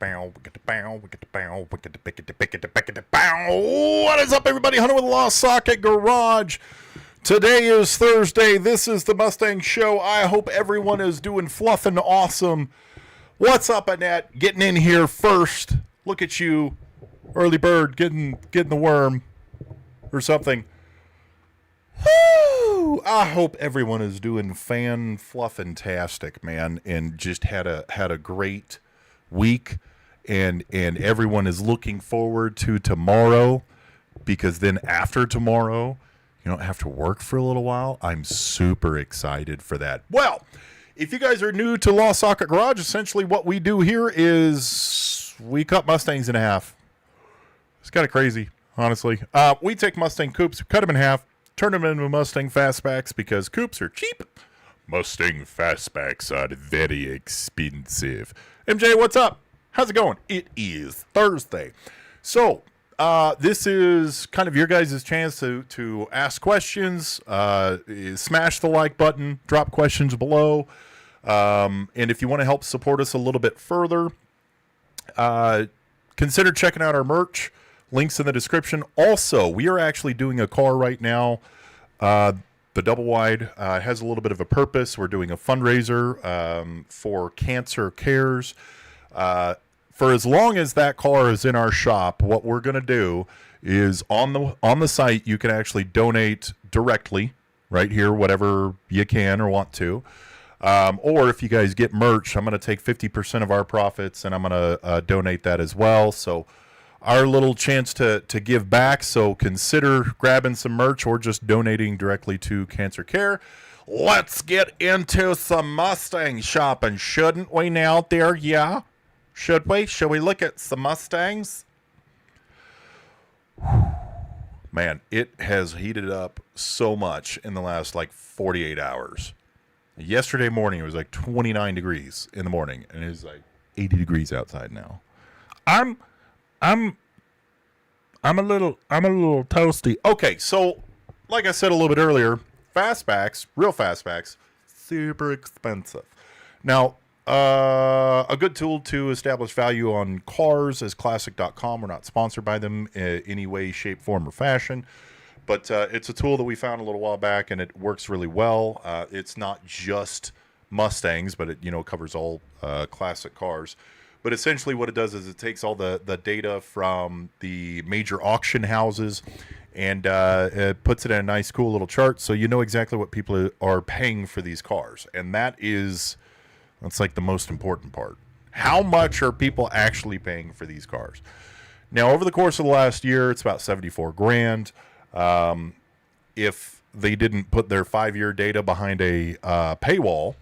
What is up, everybody? Hunter with the Lost Socket Garage. Today is Thursday. This is the Mustang Show. I hope everyone is doing fluffing awesome. What's up, Annette? Getting in here first. Look at you, early bird, getting the worm or something. Woo! I hope everyone is doing fluffin-tastic, man, and just had a great week, and everyone is looking forward to tomorrow, because then after tomorrow, you don't have to work for a little while. I'm super excited for that. Well, if you guys are new to Lost Socket Garage, essentially what we do here is we cut Mustangs in half. It's kind of crazy, honestly. We take Mustang coupes, cut them in half, turn them into Mustang fastbacks because coupes are cheap. Mustang fastbacks are very expensive. MJ, what's up? How's it going? It is Thursday. So, this is kind of your guys' chance to ask questions. Smash the like button. Drop questions below. And if you want to help support us a little bit further, consider checking out our merch. Links in the description. Also, we are actually doing a car right now. The double wide has a little bit of a purpose. We're doing a fundraiser for Cancer Cares. For as long as that car is in our shop, what we're going to do is on the site, you can actually donate directly right here, whatever you can or want to. Or if you guys get merch, I'm going to take 50% of our profits and I'm going to donate that as well. So our little chance to give back, so consider grabbing some merch or just donating directly to Cancer Care. Let's get into some Mustang shopping, shouldn't we now out there? Yeah? Should we? Should we look at some Mustangs? Man, it has heated up so much in the last, 48 hours. Yesterday morning, it was 29 degrees in the morning, and it is 80 degrees outside now. I'm a little toasty. Okay, so like I said a little bit earlier, fastbacks, real fastbacks, super expensive. Now, a good tool to establish value on cars is classic.com. We're not sponsored by them in any way, shape, form, or fashion, but it's a tool that we found a little while back, and it works really well. It's not just Mustangs, but it covers all classic cars. But essentially what it does is it takes all the data from the major auction houses and it puts it in a nice, cool little chart so you know exactly what people are paying for these cars. And that's the most important part. How much are people actually paying for these cars? Now, over the course of the last year, it's about 74 grand. If they didn't put their 5-year data behind a paywall,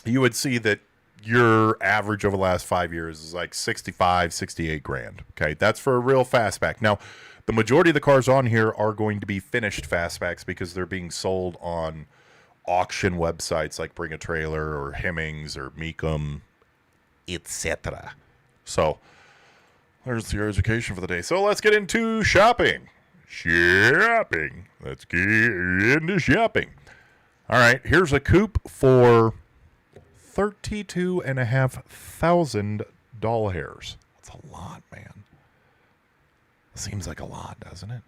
you would see that your average over the last 5 years is 65, 68 grand. Okay, that's for a real fastback. Now, the majority of the cars on here are going to be finished fastbacks because they're being sold on auction websites like Bring a Trailer or Hemmings or Meekum, etc. So, there's your education for the day. So, let's get into shopping. Let's get into shopping. All right, here's a coupe for $32,500. That's a lot, man. Seems like a lot, doesn't it?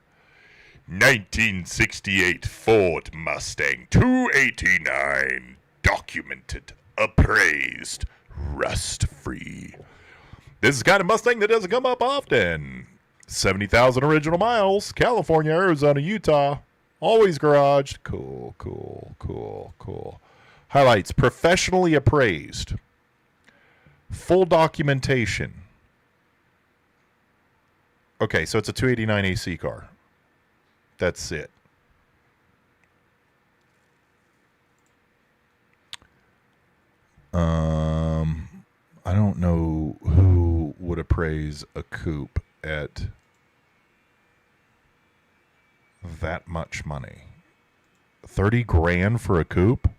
1968 Ford Mustang 289. Documented, appraised, rust-free. This is the kind of Mustang that doesn't come up often. 70,000 original miles. California, Arizona, Utah. Always garaged. Cool. Highlights: professionally appraised, full documentation. Okay, so it's a 289 AC car. That's it. I don't know who would appraise a coupe at that much money. 30 grand for a coupe?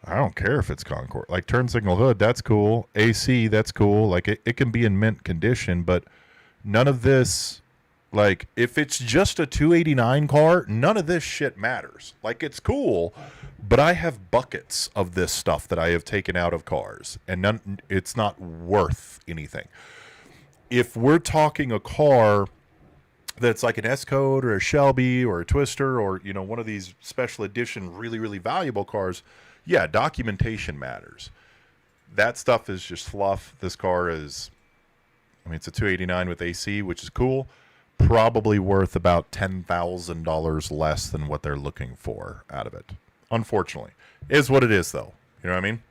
I don't care if it's Concord. Turn signal hood, that's cool. AC, that's cool. It can be in mint condition, but none of this Like, if it's just a 289 car, none of this shit matters. Like, it's cool, but I have buckets of this stuff that I have taken out of cars, and it's not worth anything. If we're talking a car that's like an S-Code or a Shelby or a Twister or, you know, one of these special edition really, really valuable cars, yeah, documentation matters. That stuff is just fluff. This car is, I mean, it's a 289 with AC, which is cool. Probably worth about $10,000 less than what they're looking for out of it. Unfortunately. Is what it is, though. You know what I mean?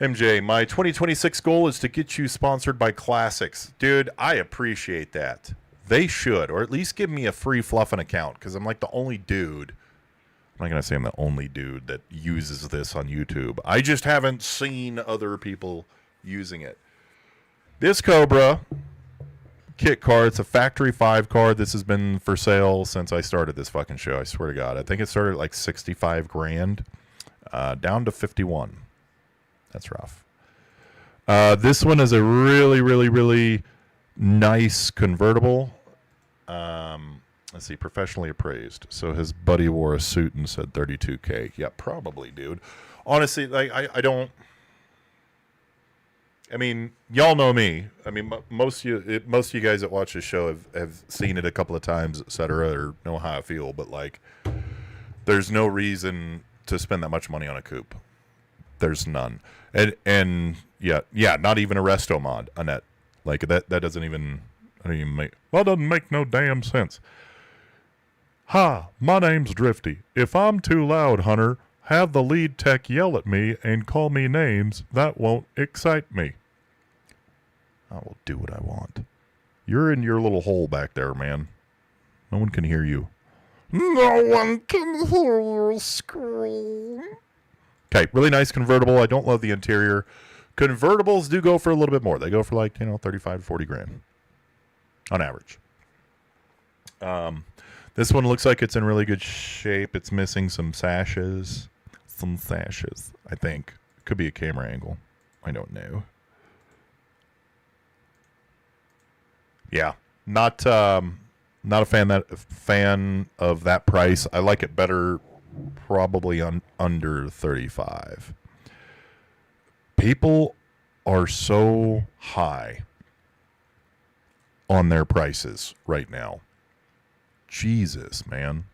MJ, my 2026 goal is to get you sponsored by Classics. Dude, I appreciate that. They should, or at least give me a free fluffing account, because I'm like the only dude. I'm not going to say I'm the only dude that uses this on YouTube. I just haven't seen other people using it. This Cobra kit car, it's a factory 5 car. This has been for sale since I started this fucking show. I swear to God. I think it started at like 65 grand, down to 51. That's rough. This one is a really, really, really nice convertible. Let's see, professionally appraised. So his buddy wore a suit and said 32K. Yeah, probably, dude. Honestly, like I don't. I mean, y'all know me. I mean, most of you guys that watch this show have seen it a couple of times, etc., or know how I feel. But like, there's no reason to spend that much money on a coupe. There's none. And yeah, not even a resto mod, Annette. Like that doesn't even make, well, it doesn't make no damn sense. Hi, my name's Drifty. If I'm too loud, Hunter, have the lead tech yell at me and call me names. That won't excite me. I will do what I want. You're in your little hole back there, man. No one can hear you. No one can hear you scream. Okay, really nice convertible. I don't love the interior. Convertibles do go for a little bit more. They go for like, 35 to 40 grand on average. This one looks like it's in really good shape. It's missing some sashes. I think. Could be a camera angle. I don't know. Yeah, not a fan of that price. I like it better probably under 35. People are so high on their prices right now. Jesus, man.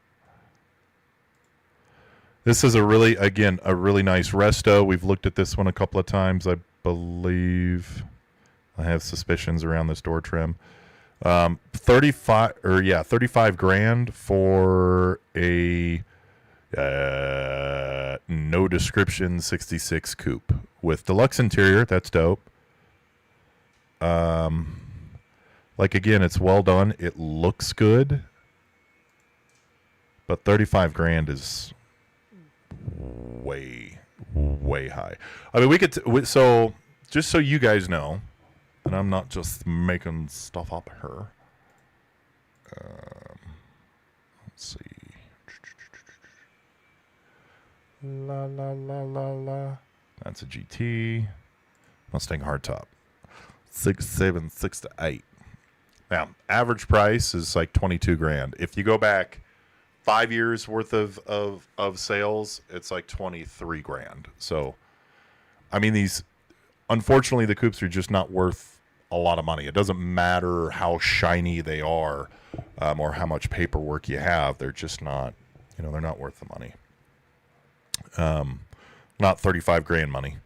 This is a really nice resto. We've looked at this one a couple of times, I believe. I have suspicions around this door trim. 35 grand for a no description 66 coupe with deluxe interior. That's dope. Like, again, it's well done. It looks good. But 35 grand is way high. I mean, we could so just so you guys know, and I'm not just making stuff up here. Let's see. La la la la la. That's a GT Mustang hardtop. 6 to 8. Now, average price is like 22 grand. If you go back 5 years worth of sales, it's like 23 grand. So, I mean, unfortunately, the coupes are just not worth a lot of money. It doesn't matter how shiny they are, or how much paperwork you have. They're just not, they're not worth the money. Not 35 grand money.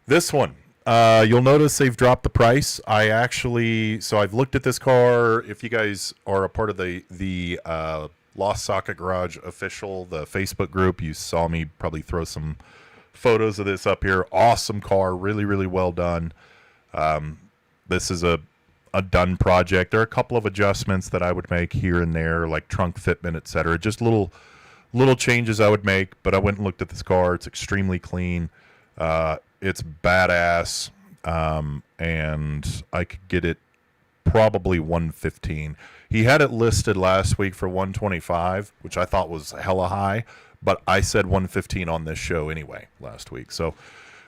This one, you'll notice they've dropped the price. So I've looked at this car. If you guys are a part of the LostSocketGarage official, the Facebook group, you saw me probably throw some photos of this up here. Awesome car, really, really well done. This is a done project. There are a couple of adjustments that I would make here and there, like trunk fitment, etc. Just little changes I would make, but I went and looked at this car. It's extremely clean. It's badass, and I could get it probably 115. He had it listed last week for 125, which I thought was hella high, but I said 115 on this show anyway last week. So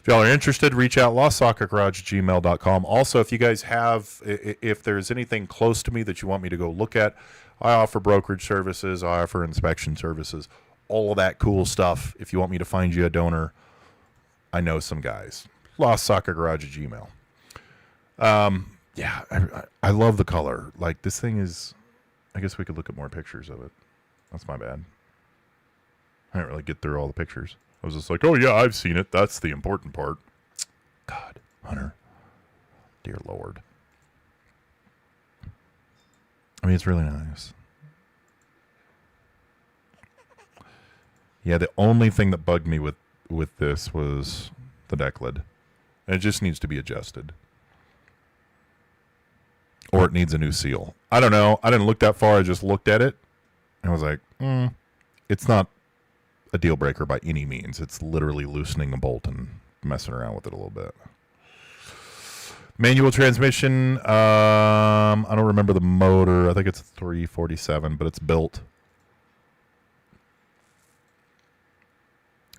If y'all are interested, reach out, LostSocketGarage@gmail.com. Also, if you guys have, if there's anything close to me that you want me to go look at, I offer brokerage services, I offer inspection services, all of that cool stuff. If you want me to find you a donor, I know some guys. LostSocketGarage@gmail. Yeah, I love the color. Like, this thing is, I guess we could look at more pictures of it. That's my bad. I didn't really get through all the pictures. I was just like, oh, yeah, I've seen it. That's the important part. God, Hunter. Dear Lord. I mean, it's really nice. Yeah, the only thing that bugged me with this was the deck lid. And it just needs to be adjusted. Or it needs a new seal. I don't know. I didn't look that far. I just looked at it. And I was like, it's not a deal breaker by any means. It's literally loosening a bolt and messing around with it a little bit. Manual transmission. I don't remember the motor. I think it's 347, but it's built.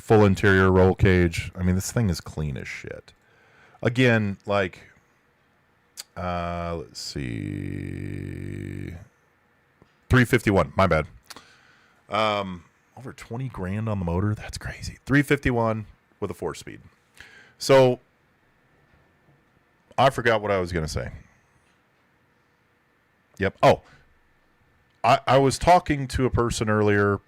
Full interior roll cage. I mean, this thing is clean as shit. Again, like, let's see, 351. My bad. Over 20 grand on the motor. That's crazy. 351 with a 4-speed. So I forgot what I was going to say. Yep. Oh, I was talking to a person earlier.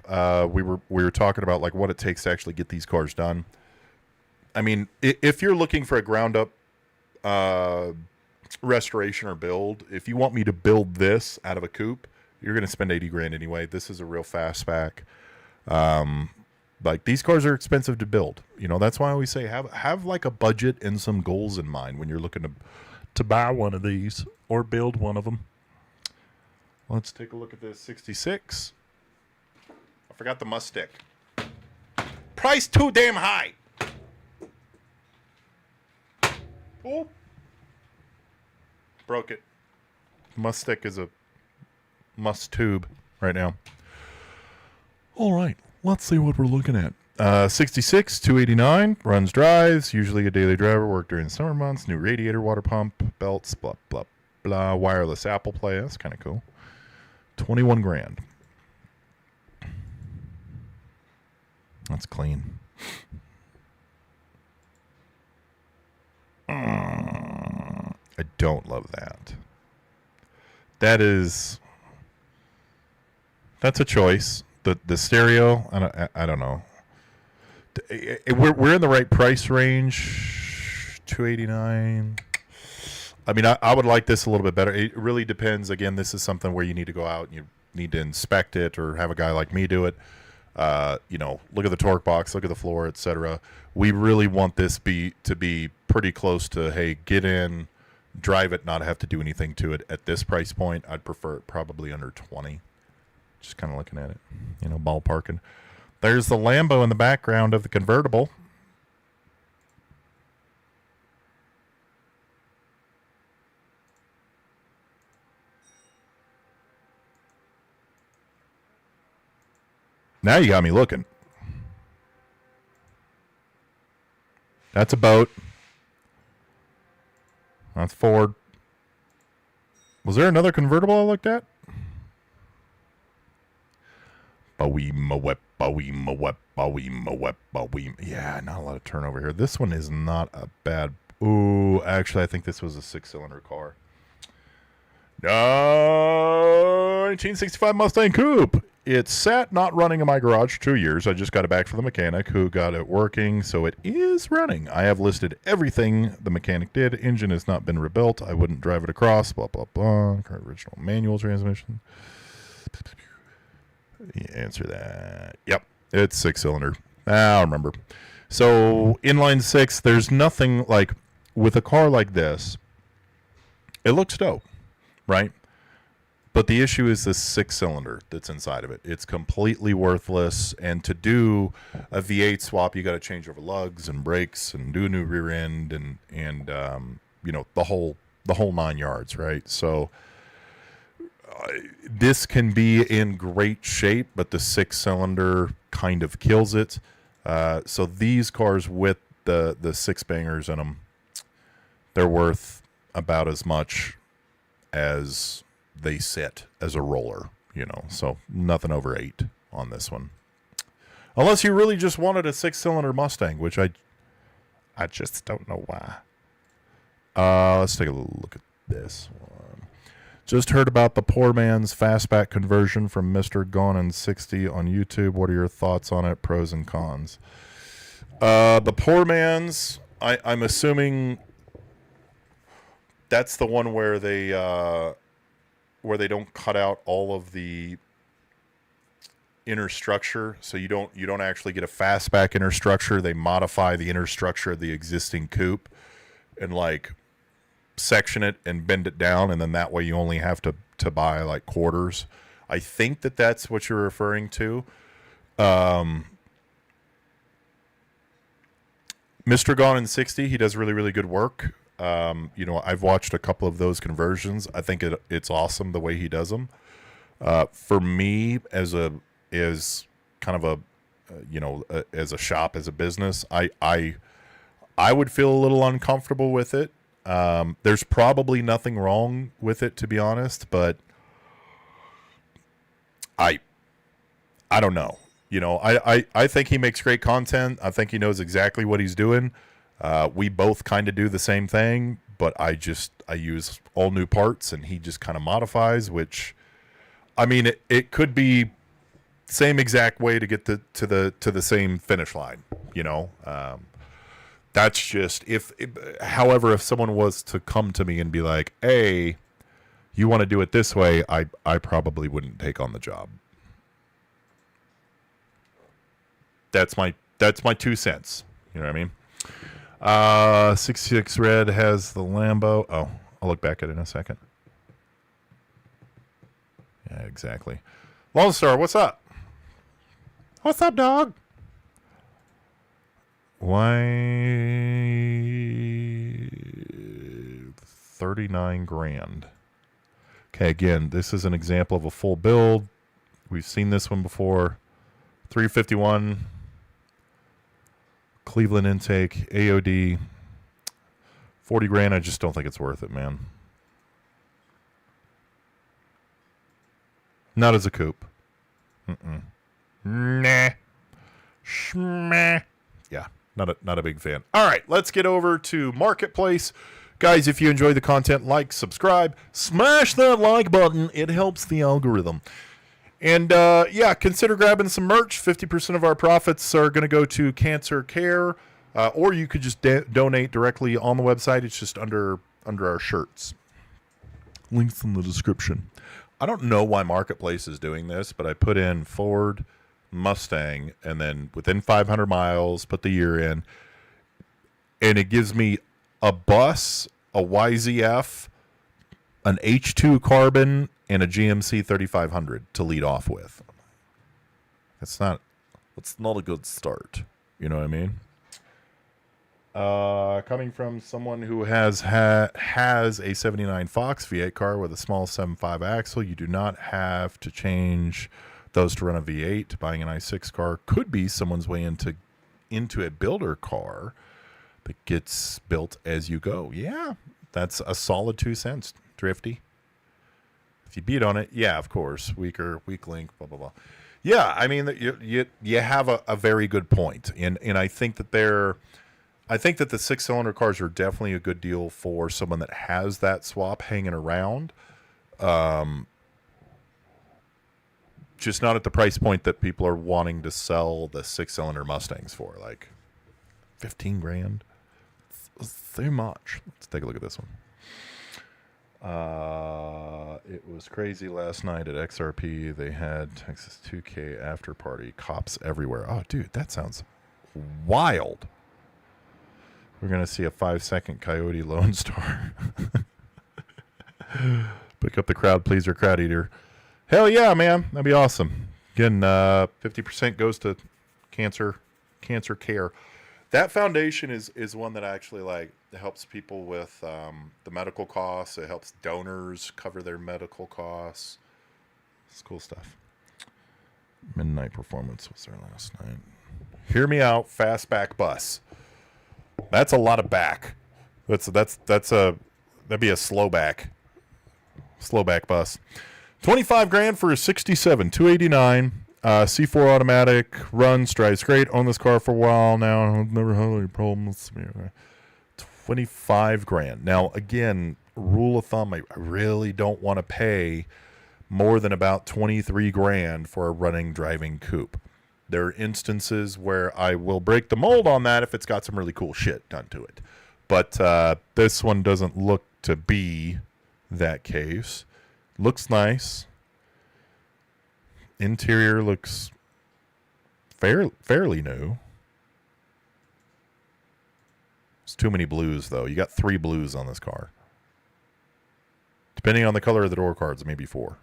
We were talking about like what it takes to actually get these cars done. I mean, if you're looking for a ground up restoration or build, if you want me to build this out of a coupe, you're going to spend 80 grand anyway. This is a real fastback. Like, these cars are expensive to build. You know, that's why I always say have like a budget and some goals in mind when you're looking to buy one of these or build one of them. Let's take a look at this 66. I forgot the Mustang. Price too damn high. Oh. Broke it. Mustang is a must tube right now. All right, let's see what we're looking at. 66, 289, runs, drives, usually a daily driver, work during the summer months, new radiator, water pump, belts, blah, blah, blah, wireless Apple Play. That's kind of cool. 21 grand. That's clean. I don't love that. That's a choice. The stereo, I don't know. We're in the right price range. $289. I mean, I would like this a little bit better. It really depends. Again, this is something where you need to go out and you need to inspect it or have a guy like me do it. You know, look at the torque box, look at the floor, etc. We really want this to be pretty close to, hey, get in, drive it, not have to do anything to it. At this price point, I'd prefer it probably under 20. Just kind of looking at it, you know, ballparking. There's the Lambo in the background of the convertible. Now you got me looking. That's a boat. That's Ford. Was there another convertible I looked at? Yeah, not a lot of turnover here. This one is not a bad... Ooh, actually, I think this was a 6-cylinder car. 1965 Mustang Coupe. It's sat not running in my garage for 2 years. I just got it back from the mechanic who got it working, so it is running. I have listed everything the mechanic did. Engine has not been rebuilt. I wouldn't drive it across. Blah, blah, blah. Original manual transmission. Answer that. Yep, it's 6-cylinder. I remember. So inline 6, there's nothing like with a car like this. It looks dope, right? But the issue is the 6-cylinder that's inside of it. It's completely worthless. And to do a V8 swap, you got to change over lugs and brakes and do a new rear end and you know, the whole 9 yards, right? So this can be in great shape, but the 6-cylinder kind of kills it. So these cars with the six bangers in them, they're worth about as much as they sit as a roller, so nothing over 8 on this one. Unless you really just wanted a 6-cylinder Mustang, which I just don't know why. Let's take a look at this one. Just heard about the poor man's fastback conversion from Mr. Gone in 60 on YouTube. What are your thoughts on it? Pros and cons. The poor man's, I'm assuming that's the one where they don't cut out all of the inner structure, so you don't actually get a fastback inner structure. They modify the inner structure of the existing coupe and like section it and bend it down, and then that way you only have to buy like quarters. I think that's what you're referring to. Mr. Gone in 60, he does really, really good work. I've watched a couple of those conversions. I think it's awesome the way he does them. For me, as kind of as a shop, as a business, I would feel a little uncomfortable with it. There's probably nothing wrong with it, to be honest, but I don't know. I think he makes great content. I think he knows exactly what he's doing. We both kind of do the same thing, but I use all new parts and he just kind of modifies, which, I mean, it could be same exact way to get to the same finish line, that's just however, if someone was to come to me and be like, hey, you want to do it this way, I probably wouldn't take on the job. That's my 2 cents. You know what I mean? 66 Red has the Lambo. Oh, I'll look back at it in a second. Yeah, exactly. Lone Star, what's up? What's up, dog? Why 39 grand? Okay, again, this is an example of a full build. We've seen this one before. 351 Cleveland intake, AOD, 40 grand. I just don't think it's worth it, man. Not as a coupe. Nah. Shmeh. Yeah, not a big fan. All right, let's get over to Marketplace. Guys, if you enjoy the content, like, subscribe, smash that like button. It helps the algorithm. And, consider grabbing some merch. 50% of our profits are going to go to cancer care, or you could just donate directly on the website. It's just under our shirts. Links in the description. I don't know why Marketplace is doing this, but I put in Ford, Mustang, and then within 500 miles, put the year in, and it gives me a bus, a YZF, an H2 Carbon, and a GMC 3500 to lead off with. It's not a good start. You know what I mean? Coming from someone who has a 79 Fox V8 car with a small 7.5 axle, you do not have to change those to run a V8. Buying an i6 car could be someone's way into a builder car that gets built as you go. Yeah, that's a solid 2 cents, Drifty. If you beat on it, yeah, of course, weak link, blah blah blah. Yeah, I mean, you have a very good point, and I think that the 6-cylinder cars are definitely a good deal for someone that has that swap hanging around. Just not at the price point that people are wanting to sell the 6-cylinder Mustangs for, like 15 grand. It's too much. Let's take a look at this one. It was crazy last night at XRP. They had Texas 2K after party, cops everywhere. Oh, dude, that sounds wild. We're going to see a 5-second Coyote Lone Star. Pick up the crowd pleaser, crowd eater. Hell yeah, man. That'd be awesome. Again, 50% goes to cancer care. That foundation is one that actually helps people with the medical costs. It helps donors cover their medical costs. It's cool stuff. Midnight Performance was there last night. Hear me out, fastback bus. That's a lot of back. That'd be a slow back bus. 25 grand for a 67, 289. C4 automatic, runs, drives great. Own this car for a while now. I've never had any problems. 25 grand. Now, again, rule of thumb, I really don't want to pay more than about 23 grand for a running, driving coupe. There are instances where I will break the mold on that if it's got some really cool shit done to it. But this one doesn't look to be that case. Looks nice. Interior looks fairly new. It's too many blues, though. You got 3 blues on this car. Depending on the color of the door cards, maybe 4.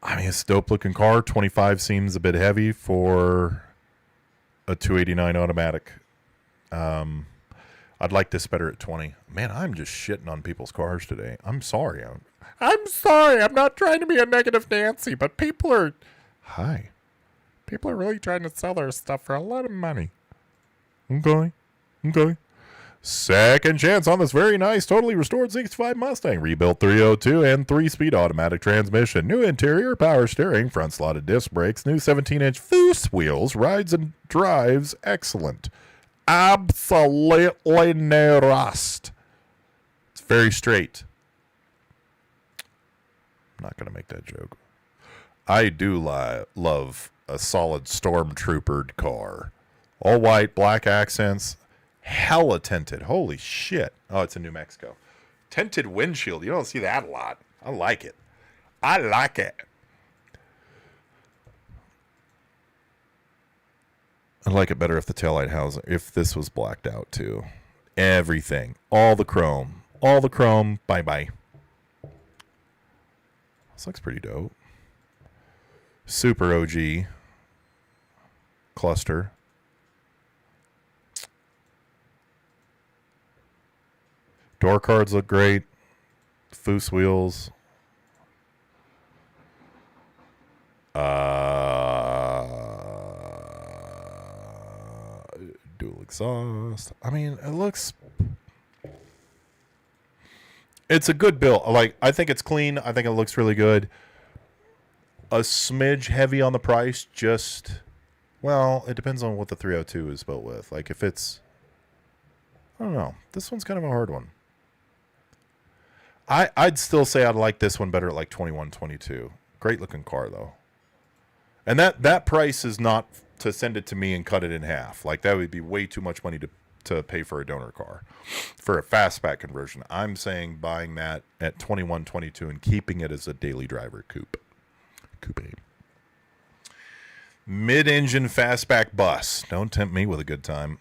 I mean, it's a dope-looking car. 25 seems a bit heavy for a 289 automatic. I'd like this better at 20. Man, I'm just shitting on people's cars today. I'm sorry. I'm sorry. I'm not trying to be a negative Nancy, but people are... Hi. People are really trying to sell their stuff for a lot of money. Okay. Second chance on this very nice, totally restored 65 Mustang. Rebuilt 302 and 3-speed automatic transmission. New interior, power steering, front slotted disc brakes, new 17-inch Foose wheels, rides and drives excellent. Absolutely no rust. It's very straight. I'm not going to make that joke. I do love a solid stormtroopered car. All white, black accents. Hella tinted. Holy shit. Oh, it's in New Mexico. Tinted windshield. You don't see that a lot. I like it. I like it. I'd like it better if the taillight housing, if this was blacked out too. Everything. All the chrome. Bye-bye. This looks pretty dope. Super OG cluster. Door cards look great. Foose wheels. Dual exhaust. I mean, it looks... It's a good build. Like, I think it's clean. I think it looks really good. A smidge heavy on the price. Just, well, it depends on what the 302 is built with. Like, if it's... I don't know. This one's kind of a hard one. I'd still say I'd like this one better at like 21, 22. Great looking car though. And that price is not to send it to me and cut it in half. Like that would be way too much money to pay for a donor car. For a fastback conversion, I'm saying buying that at 21, 22 and keeping it as a daily driver coupe. Mid-engine fastback bus. Don't tempt me with a good time.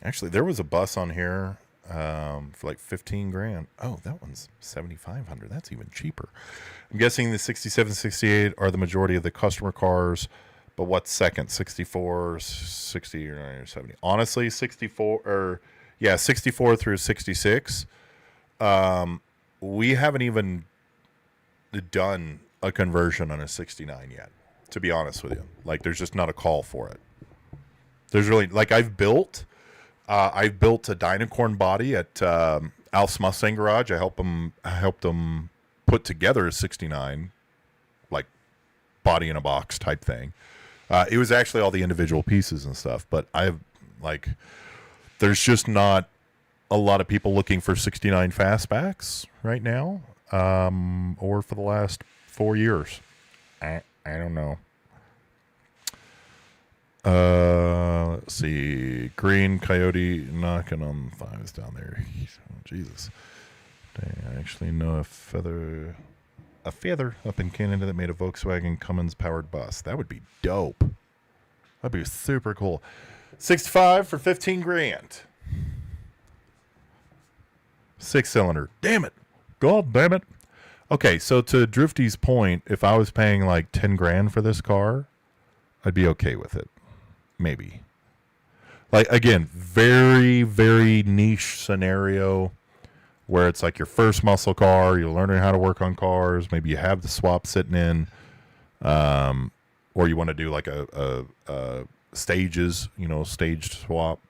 Actually, there was a bus on here for like 15 grand. Oh, that one's 7,500. That's even cheaper. I'm guessing the 67, 68 are the majority of the customer cars, but what's second? 64, 60, or 70? Honestly, 64 through 66. We haven't even done a conversion on a 69 yet, to be honest with you. Like, there's just not a call for it. There's really, like, I've built a Dynacorn body at Al's Mustang Garage. I helped them put together a 69, like body in a box type thing. It was actually all the individual pieces and stuff, but there's just not a lot of people looking for 69 fastbacks right now, or for the last 4 years. I don't know. Let's see. Green Coyote knocking on thighs down there. Oh, Jesus. I actually know a feather up in Canada that made a Volkswagen Cummins powered bus. That would be dope. That'd be super cool. 65 for 15 grand. 6-cylinder. Damn it. God damn it. Okay, so to Drifty's point, if I was paying like 10 grand for this car, I'd be okay with it. Maybe. Like, again, very, very niche scenario where it's like your first muscle car, you're learning how to work on cars, maybe you have the swap sitting in, or you want to do like a stages, staged swap.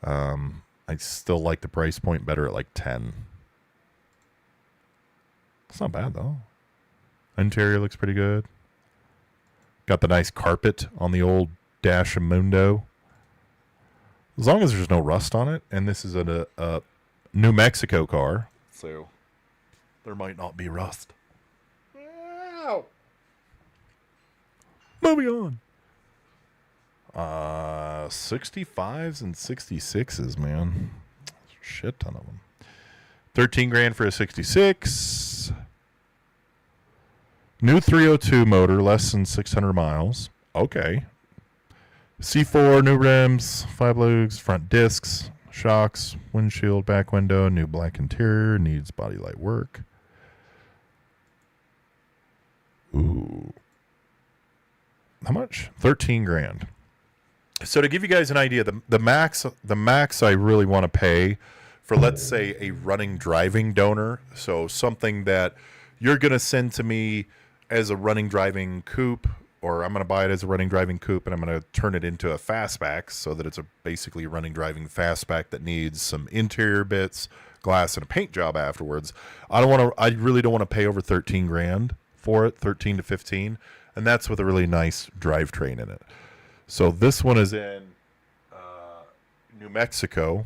I still like the price point better at like 10. It's not bad though. Interior looks pretty good. Got the nice carpet on the old Dash Mundo. As long as there's no rust on it, and this is a New Mexico car, so there might not be rust. Ow. Moving on. 65s and 66s, man. Shit ton of them. 13 grand for a 66. New 302 motor, less than 600 miles. Okay. C4, new rims, 5 lugs, front discs, shocks, windshield, back window, new black interior, needs body light work. Ooh. How much? 13 grand. So to give you guys an idea, the max I really want to pay for, let's say, a running driving donor, so something that you're going to send to me as a running driving coupe, or I'm going to buy it as a running driving coupe and I'm going to turn it into a fastback so that it's basically a running driving fastback that needs some interior bits, glass, and a paint job afterwards. I really don't want to pay over 13 grand for it, 13 to 15, and that's with a really nice drivetrain in it. So this one is in New Mexico.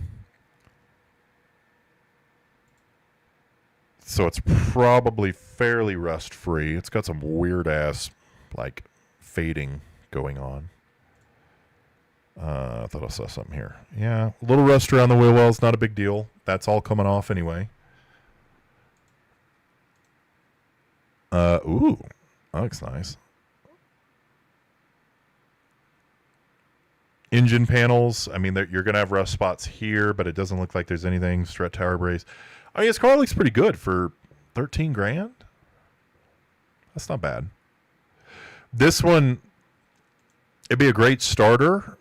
So it's probably fairly rust free. It's got some weird ass like fading going on. I thought I saw something here. Yeah, a little rust around the wheel wells, not a big deal. That's all coming off anyway. Ooh, that looks nice. Engine panels, I mean, you're going to have rust spots here, but it doesn't look like there's anything. Strut tower brace. I mean, this car looks pretty good for 13 grand. That's not bad. This one, it'd be a great starter.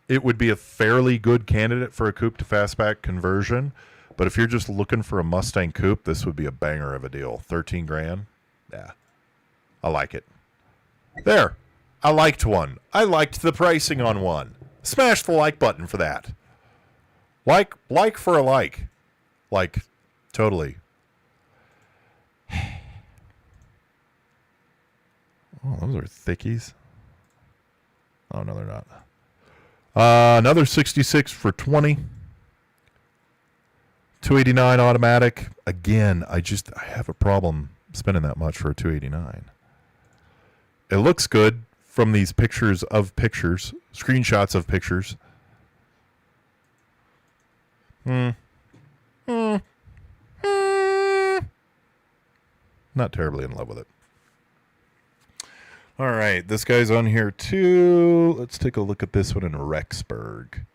It would be a fairly good candidate for a coupe to fastback conversion. But if you're just looking for a Mustang coupe, this would be a banger of a deal. 13 grand. Yeah. I like it. There. I liked one. I liked the pricing on one. Smash the like button for that. Like for a like. Like, totally. Oh, those are thickies. Oh, no, they're not. Another 66 for 20. 289 automatic. Again, I have a problem spending that much for a 289. It looks good from these screenshots of pictures. Not terribly in love with it. All right, this guy's on here too. Let's take a look at this one in Rexburg.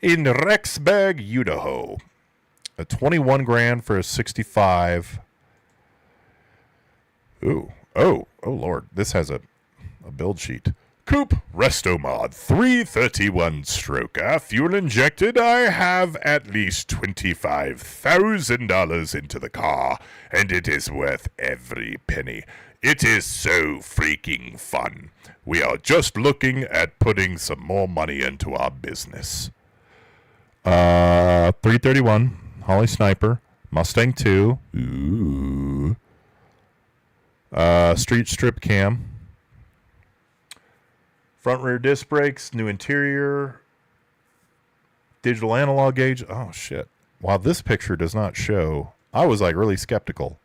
In Rexburg, Idaho. A 21 grand for a 65. Ooh. Oh, Lord. This has a build sheet. Coupe Restomod 331 stroker, fuel injected. I have at least $25,000 into the car, and it is worth every penny. It is so freaking fun. We are just looking at putting some more money into our business. 331 Holly Sniper, Mustang 2. Ooh. Street strip cam. Front rear disc brakes, new interior, digital analog gauge. Oh, shit. While this picture does not show, I was like really skeptical.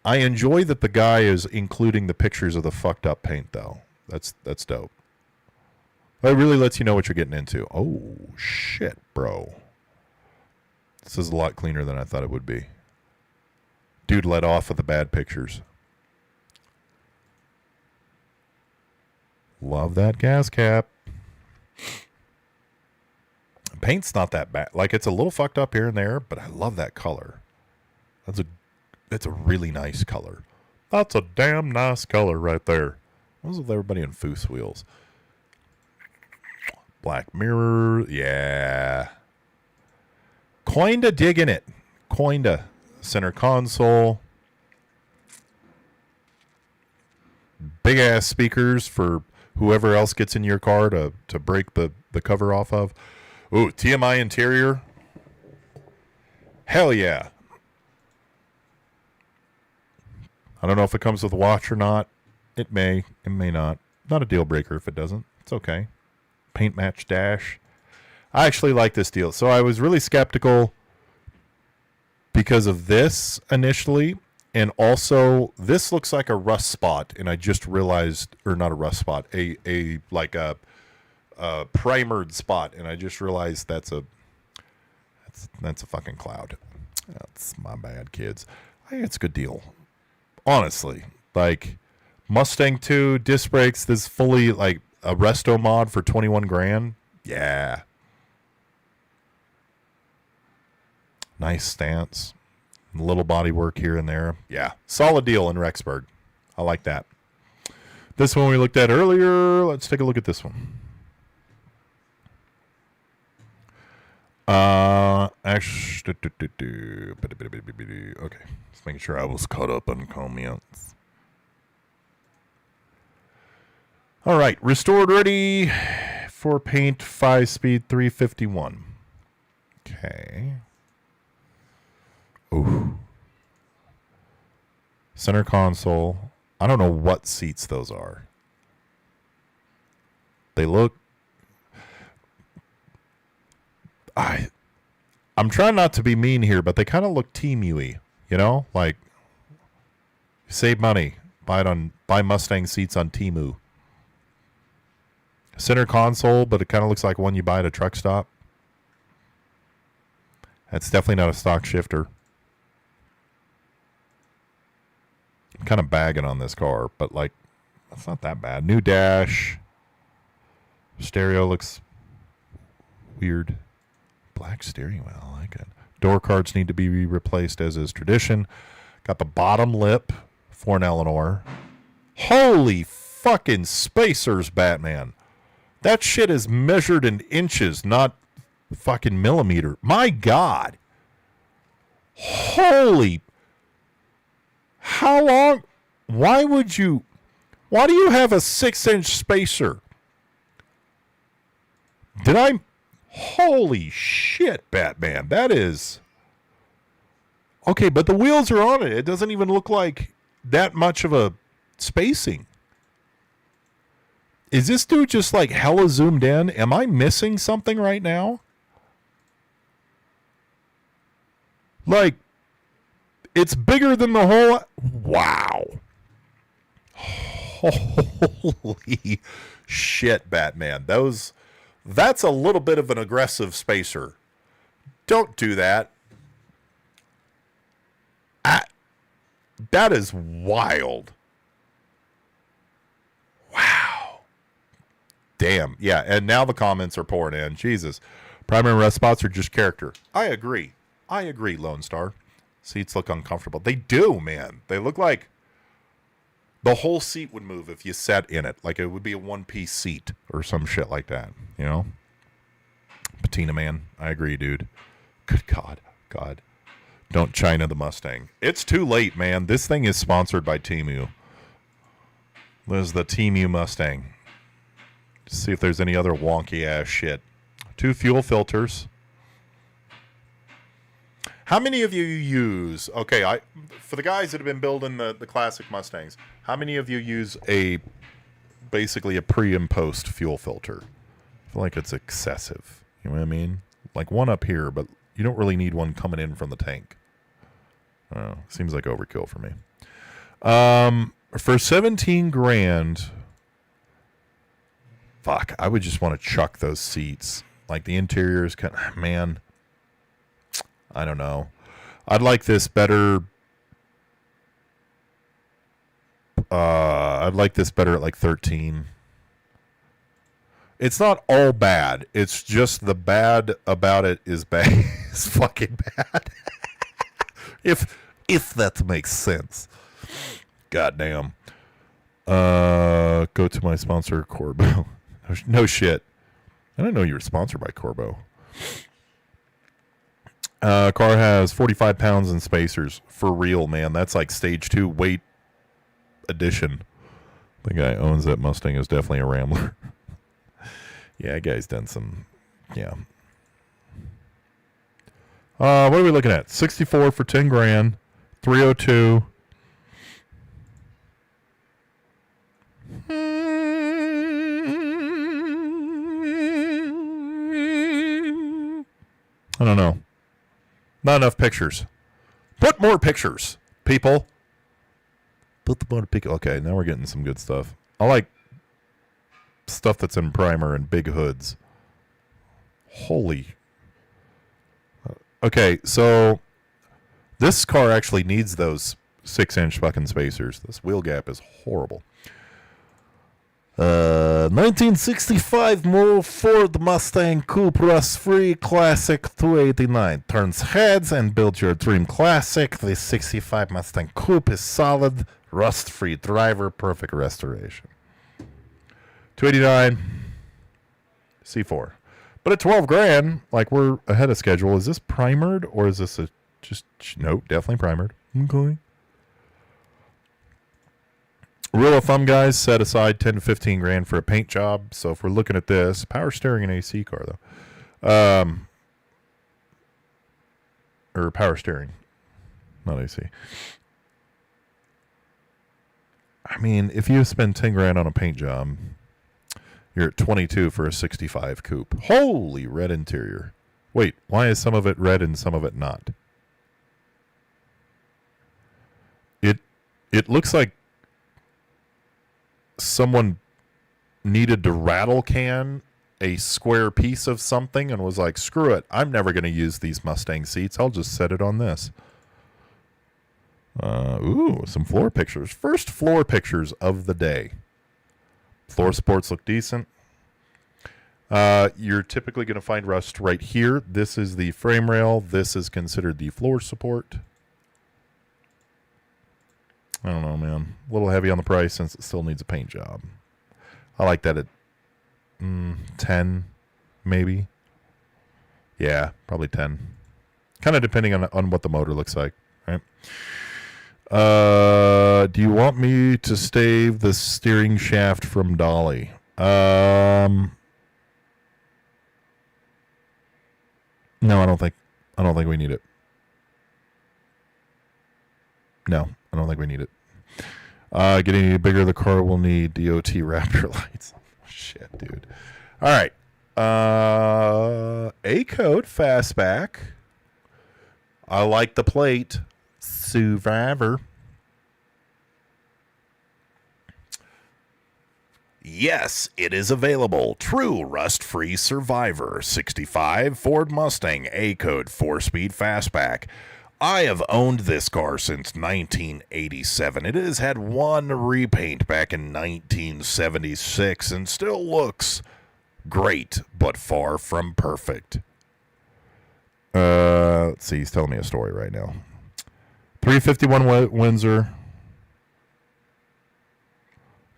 I enjoy that the guy is including the pictures of the fucked up paint, though. That's dope. That really lets you know what you're getting into. Oh, shit, bro. This is a lot cleaner than I thought it would be. Dude let off with the bad pictures. Love that gas cap. Paint's not that bad. Like, it's a little fucked up here and there, but I love that color. That's a really nice color. That's a damn nice color right there. What was with everybody in Foose wheels? Black mirror. Yeah. Kinda digging it. Kinda. Center console. big ass speakers for whoever else gets in your car to break the cover off of. Ooh, TMI interior. Hell yeah. I don't know if it comes with a watch or not. It may not. Not a deal breaker if it doesn't. It's okay. Paint match dash. I actually like this deal. So I was really skeptical because of this initially, and also this looks like a rust spot, and I just realized, or not a rust spot, a primered spot, and I just realized that's a fucking cloud. That's my bad, kids. I think it's a good deal. Honestly, like Mustang 2 disc brakes, this fully like a resto mod for 21 grand. Yeah. Nice stance. A little body work here and there. Yeah. Solid deal in Rexburg. I like that. This one we looked at earlier. Let's take a look at this one. Actually, okay. Just making sure I was caught up on comments. All right. Restored ready for paint, 5-speed, 351. Okay. Ooh. Center console. I don't know what seats those are. They look... I'm trying not to be mean here, but they kind of look Temu-y, you know? Like, save money. Buy Mustang seats on Temu. Center console, but it kind of looks like one you buy at a truck stop. That's definitely not a stock shifter. I'm kind of bagging on this car, but like, that's not that bad. New dash. Stereo looks weird. Black steering wheel, I like it. Door cards need to be replaced as is tradition. Got the bottom lip for an Eleanor. Holy fucking spacers, Batman. That shit is measured in inches, not fucking millimeter. My God. Holy. How long? Why do you have a 6-inch spacer? Holy shit, Batman. That is... Okay, but the wheels are on it. It doesn't even look like that much of a spacing. Is this dude just like hella zoomed in? Am I missing something right now? Like, it's bigger than the whole... Wow. Holy shit, Batman. That's a little bit of an aggressive spacer. Don't do that. That is wild. Wow. Damn. Yeah, and now the comments are pouring in. Jesus. Primary rust spots are just character. I agree, Lone Star. Seats look uncomfortable. They do, man. They look like the whole seat would move if you sat in it. Like it would be a one-piece seat or some shit like that, you know? Patina man. I agree, dude. Good God. Don't China the Mustang. It's too late, man. This thing is sponsored by Temu. There's the Temu Mustang. Just see if there's any other wonky-ass shit. 2 fuel filters. How many of you use... Okay, for the guys that have been building the classic Mustangs, how many of you use basically a pre and post fuel filter? I feel like it's excessive. You know what I mean? Like one up here, but you don't really need one coming in from the tank. Seems like overkill for me. For 17 grand, fuck, I would just want to chuck those seats. Like the interior is kind of, man, I don't know. I'd like this better. I'd like this better at like 13. It's not all bad. It's just the bad about it is bad. It's fucking bad. If that makes sense. Goddamn. Go to my sponsor, Corbo. No shit. I didn't know you were sponsored by Corbo. Car has 45 pounds in spacers. For real, man. That's like stage 2 weight addition. The guy owns that Mustang is definitely a Rambler. Yeah, that guy's done some, yeah. What are we looking at? 64 for 10 grand, 302. I don't know. Not enough pictures. Put more pictures, people. Put the more pictures. Okay, now we're getting some good stuff. I like stuff that's in primer and big hoods. Holy. Okay, so this car actually needs those 6-inch fucking spacers. This wheel gap is horrible. 1965 model Ford Mustang Coupe rust-free classic 289. Turns heads and builds your dream classic. The 65 Mustang Coupe is solid, rust-free driver, perfect restoration. 289 C4. But at 12 grand, like we're ahead of schedule. Is this primered or is this nope, definitely primered. Okay. Rule of thumb, guys, set aside 10 to 15 grand for a paint job. So if we're looking at this, power steering and AC car, though. Or power steering, not AC. I mean, if you spend 10 grand on a paint job, you're at 22 for a 65 coupe. Holy red interior. Wait, why is some of it red and some of it not? It looks like someone needed to rattle can a square piece of something and was like, screw it, I'm never going to use these Mustang seats. I'll just set it on this. Ooh, some floor pictures. First floor pictures of the day. Floor supports look decent. You're typically going to find rust right here. This is the frame rail. This is considered the floor support. I don't know, man. A little heavy on the price since it still needs a paint job. I like that at 10, maybe. Yeah, probably 10. Kind of depending on what the motor looks like, right? Do you want me to stave the steering shaft from Dolly? No, I don't think we need it. No, I don't think we need it. Getting any bigger, the car will need DOT Raptor lights. Shit, dude. All right. A-code fastback. I like the plate. Survivor. Yes, it is available. True rust-free Survivor 65 Ford Mustang A-code 4-speed fastback. I have owned this car since 1987. It has had one repaint back in 1976 and still looks great, but far from perfect. Let's see, he's telling me a story right now. 351 Windsor.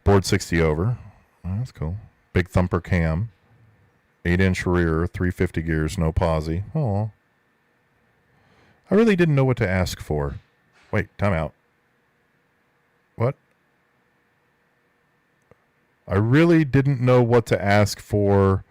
Board 60 over. Oh, that's cool. Big thumper cam. 8-inch rear, 350 gears, no posi. Oh. I really didn't know what to ask for. Wait, time out. What? I really didn't know what to ask for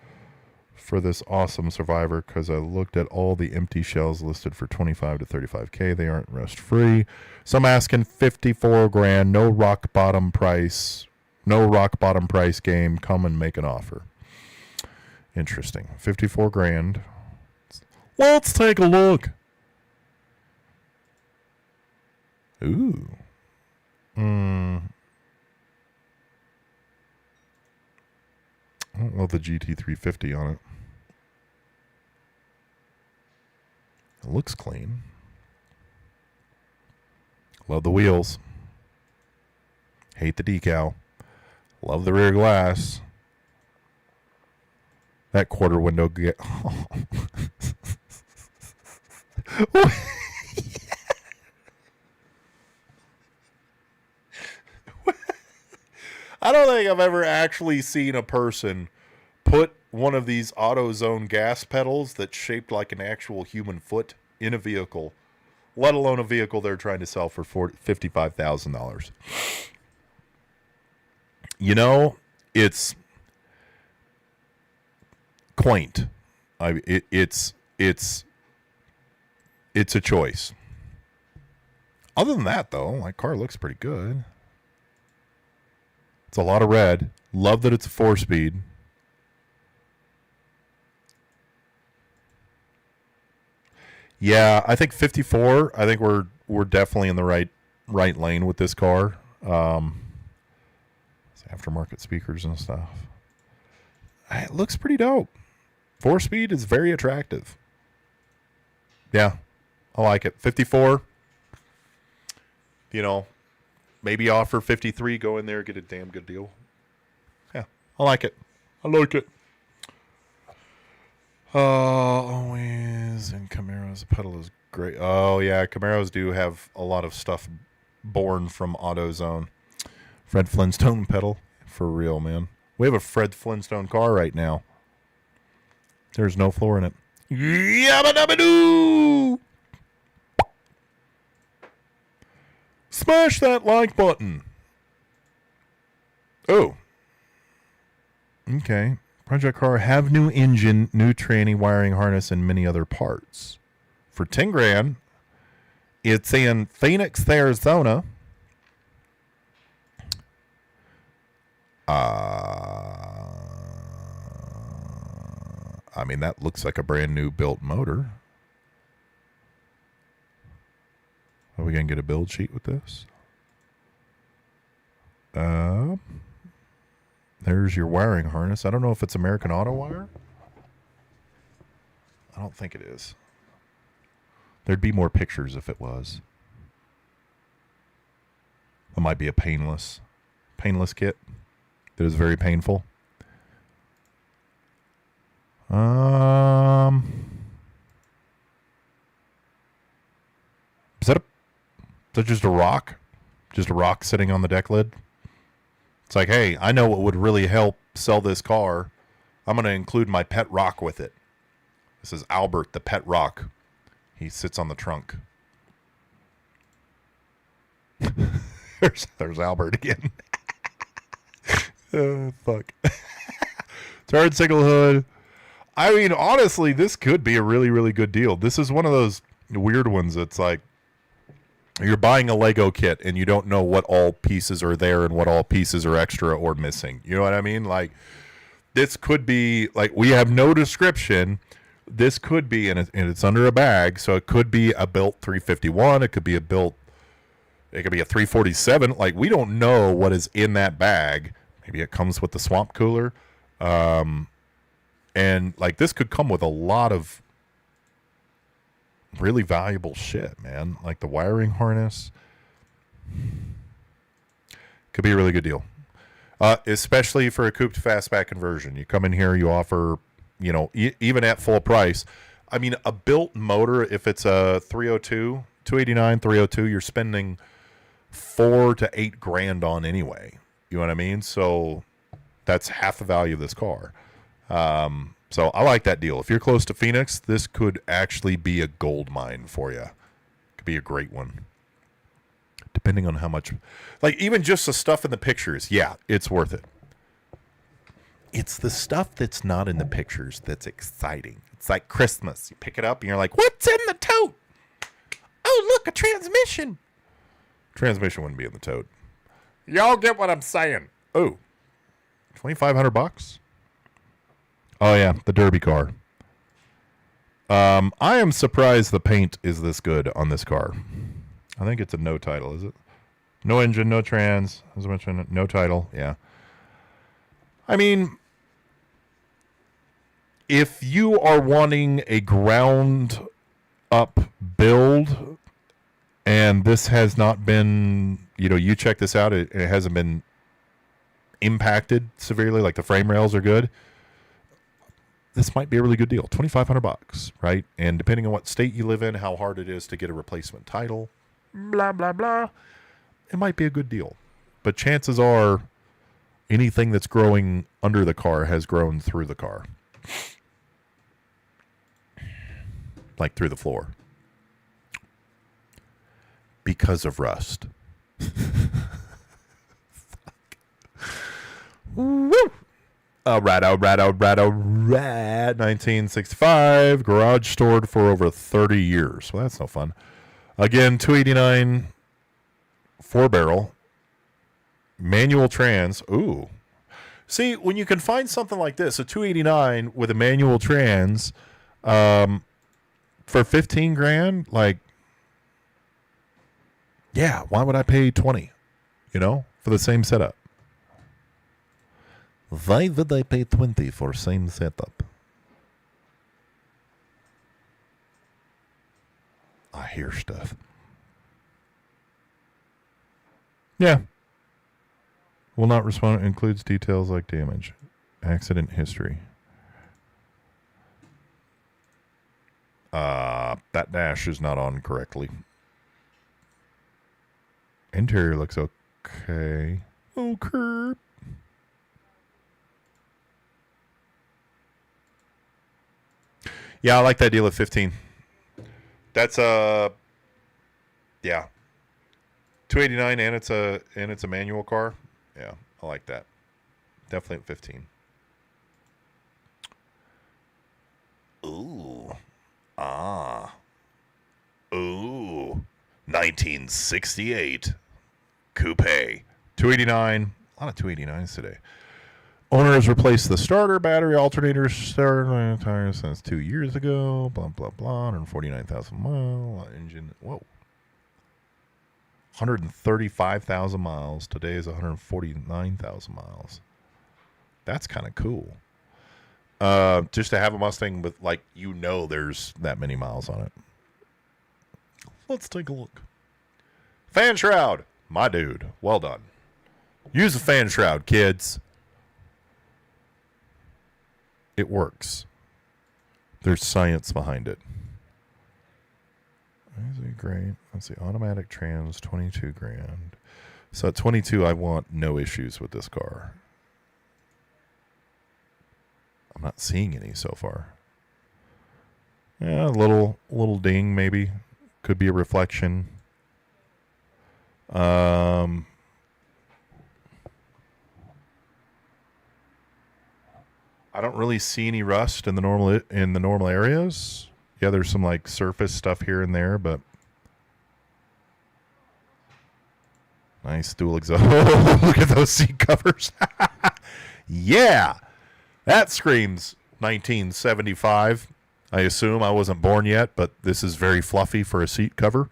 this awesome Survivor because I looked at all the empty shells listed for 25 to 35K. They aren't rust free. So I'm asking 54 grand, no rock bottom price. No rock bottom price game. Come and make an offer. Interesting. 54 grand. Let's take a look. Ooh. I don't love the GT350 on it. It looks clean. Love the wheels. Hate the decal. Love the rear glass. That quarter window get. I don't think I've ever actually seen a person put one of these AutoZone gas pedals that's shaped like an actual human foot in a vehicle, let alone a vehicle they're trying to sell for $55,000. You know, it's quaint. It's a choice. Other than that, though, my car looks pretty good. It's a lot of red. Love that it's a 4-speed. Yeah, I think 54. I think we're definitely in the right lane with this car. Aftermarket speakers and stuff. It looks pretty dope. 4-speed is very attractive. Yeah, I like it. 54. You know, maybe offer 53. Go in there, get a damn good deal. Yeah, I like it. I like it. Always in Camaros, the pedal is great. Oh yeah, Camaros do have a lot of stuff born from AutoZone. Fred Flintstone pedal, for real, man. We have a Fred Flintstone car right now. There's no floor in it. Yabba dabba doo! Smash that like button. Oh. Okay. Project car have new engine, new tranny, wiring harness, and many other parts. For 10 grand, it's in Phoenix, Arizona. I mean, that looks like a brand new built motor. Are we going to get a build sheet with this? There's your wiring harness. I don't know if it's American Auto Wire. I don't think it is. There'd be more pictures if it was. It might be a painless kit that is very painful. Is that just a rock? Just a rock sitting on the deck lid? It's like, hey, I know what would really help sell this car. I'm going to include my pet rock with it. This is Albert, the pet rock. He sits on the trunk. There's Albert again. Fuck. Turn single hood. I mean, honestly, this could be a really, really good deal. This is one of those weird ones that's like, you're buying a Lego kit and you don't know what all pieces are there and what all pieces are extra or missing. You know what I mean? Like, this could be, like, we have no description. This could be, and it's under a bag, so it could be a built 351. It could be a 347. Like, we don't know what is in that bag. Maybe it comes with the swamp cooler. And, like, this could come with a lot of really valuable shit, man. Like the wiring harness. Could be a really good deal. Especially for a coupe to fastback conversion. You come in here, you offer, you know, even at full price. I mean, a built motor, if it's a 302, 289, 302, you're spending $4 to $8 grand on anyway. You know what I mean? So that's half the value of this car. So I like that deal. If you're close to Phoenix, this could actually be a gold mine for you. Could be a great one. Depending on how much, like even just the stuff in the pictures. Yeah, it's worth it. It's the stuff that's not in the pictures that's exciting. It's like Christmas. You pick it up and you're like, what's in the tote? Oh, look, a transmission. Transmission wouldn't be in the tote. Y'all get what I'm saying. Oh, $2,500. Oh, yeah, the Derby car. I am surprised the paint is this good on this car. I think it's a no title, is it? No engine, no trans, as I mentioned, no title, yeah. I mean, if you are wanting a ground up build and this has not been, you know, you check this out, it hasn't been impacted severely, like the frame rails are good, this might be a really good deal. $2,500, right? And depending on what state you live in, how hard it is to get a replacement title, blah, blah, blah, it might be a good deal. But chances are anything that's growing under the car has grown through the car. Like through the floor. Because of rust. All right. 1965. Garage stored for over 30 years. Well, that's no fun. Again, 289 4-barrel. Manual trans. Ooh. See, when you can find something like this, a 289 with a manual trans, for 15 grand, like, yeah, why would I pay 20, for the same setup? Why would I pay 20 for same setup? I hear stuff. Yeah. Will not respond. Includes details like damage. Accident history. That dash is not on correctly. Interior looks okay. Okay. Yeah, I like that deal at 15. That's yeah. 289 and it's a manual car. Yeah, I like that. Definitely at 15. Ooh. Ooh. 1968. Coupe. 289. A lot of 289s today. Owner has replaced the starter, battery, alternator, starter, tires since 2 years ago. Blah, blah, blah. 149,000 miles. Engine. Whoa. 135,000 miles. Today is 149,000 miles. That's kind of cool. Just to have a Mustang with, there's that many miles on it. Let's take a look. Fan shroud. My dude. Well done. Use a fan shroud, kids. It works. There's science behind it. Is it great? Let's see. Automatic trans, 22 grand. So at 22, I want no issues with this car. I'm not seeing any so far. Yeah, a little ding maybe. Could be a reflection. I don't really see any rust in the normal areas. Yeah, there's some surface stuff here and there, but nice dual exhaust. Look at those seat covers. Yeah, that screams 1975. I assume I wasn't born yet, but this is very fluffy for a seat cover.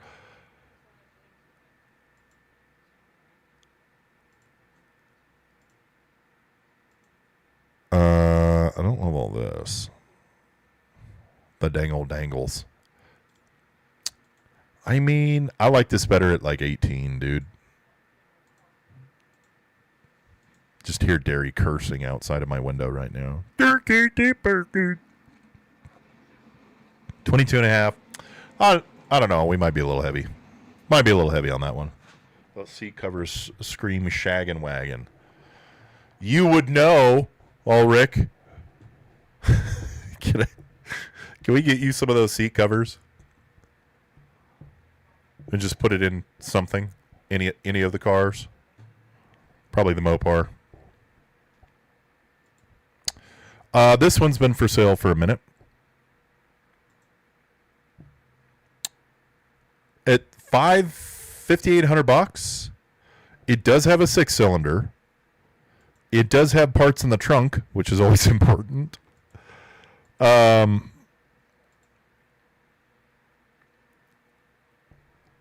I don't love all this. The dangles. I mean, I like this better at 18, dude. Just hear Derry cursing outside of my window right now. 22 and a half. I don't know. We might be a little heavy. Might be a little heavy on that one. Those seat covers scream shaggin' wagon. You would know, Ulrich. Can we get you some of those seat covers? And just put it in something? Any of the cars? Probably the Mopar. This one's been for sale for a minute. At $5,800, it does have a 6-cylinder. It does have parts in the trunk, which is always important.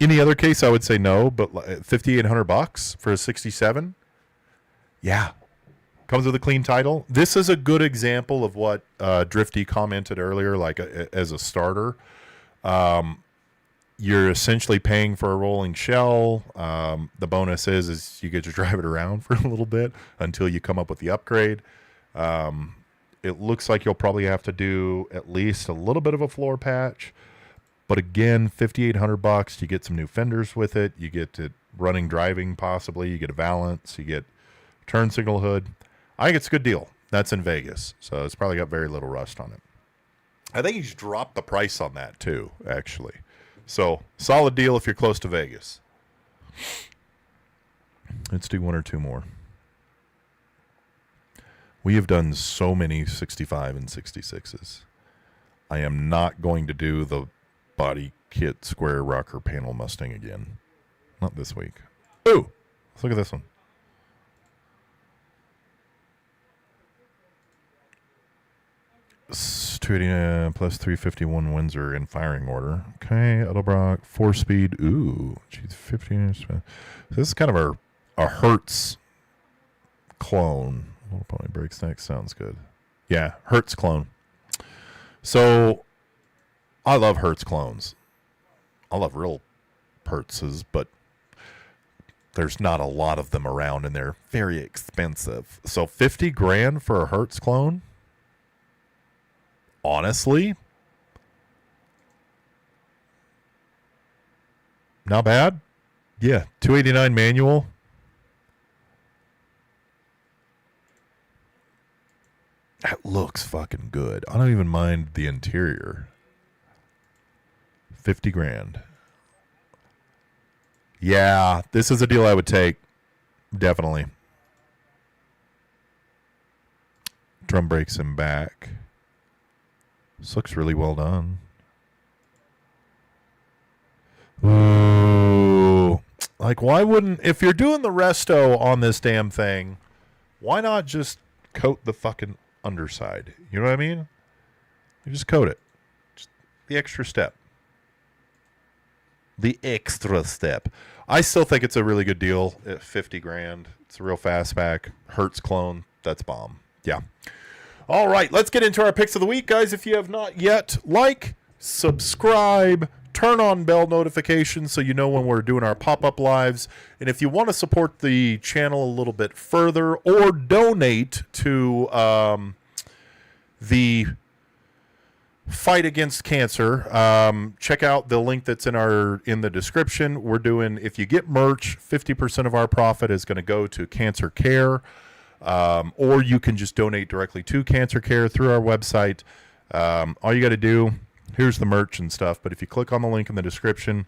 Any other case, I would say no, but $5,800 for a 67, yeah, comes with a clean title. This is a good example of what Drifty commented earlier, as a starter. You're essentially paying for a rolling shell. The bonus is you get to drive it around for a little bit until you come up with the upgrade. It looks like you'll probably have to do at least a little bit of a floor patch. But again, $5,800, you get some new fenders with it. You get it running driving possibly. You get a valance. You get turn signal hood. I think it's a good deal. That's in Vegas, so it's probably got very little rust on it. I think he's dropped the price on that too, actually. So, solid deal if you're close to Vegas. Let's do one or two more. We have done so many 65 and 66s. I am not going to do the body kit square rocker panel Mustang again. Not this week. Ooh, let's look at this one. $289 plus 351 Windsor in firing order. Okay, Edelbrock, 4-speed. Ooh, geez, 15 inch. So this is kind of a Hertz clone. Little Pony Brakes next. Sounds good. Yeah, Hertz clone. So I love Hertz clones. I love real Hertzes, but there's not a lot of them around, and they're very expensive. So 50 grand for a Hertz clone? Honestly, not bad. Yeah, 289 manual. That looks fucking good. I don't even mind the interior. 50 grand. Yeah, this is a deal I would take. Definitely. Drum brakes in back. This looks really well done. Ooh. Like, why wouldn't, if you're doing the resto on this damn thing, why not just coat the fucking underside? You know what I mean? You just coat it. Just the extra step. The extra step. I still think it's a really good deal at 50 grand. It's a real fastback. Hertz clone. That's bomb. Yeah. All right, let's get into our picks of the week, guys. If you have not yet, like, subscribe, turn on bell notifications so you know when we're doing our pop-up lives. And if you want to support the channel a little bit further or donate to the fight against cancer, check out the link that's in the description. We're doing, if you get merch, 50% of our profit is going to go to cancer care. Or you can just donate directly to Cancer Care through our website. All you got to do, here's the merch and stuff, but if you click on the link in the description,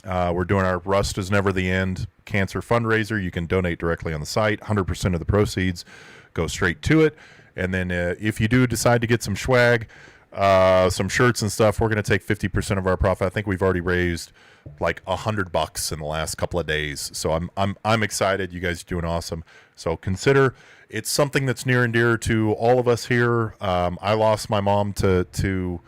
we're doing our Rust is Never the End cancer fundraiser. You can donate directly on the site. 100% of the proceeds go straight to it. And then if you do decide to get some swag, some shirts and stuff, we're going to take 50% of our profit. I think we've already raised like $100 in the last couple of days. So I'm excited. You guys are doing awesome. So consider it's something that's near and dear to all of us here. I lost my mom to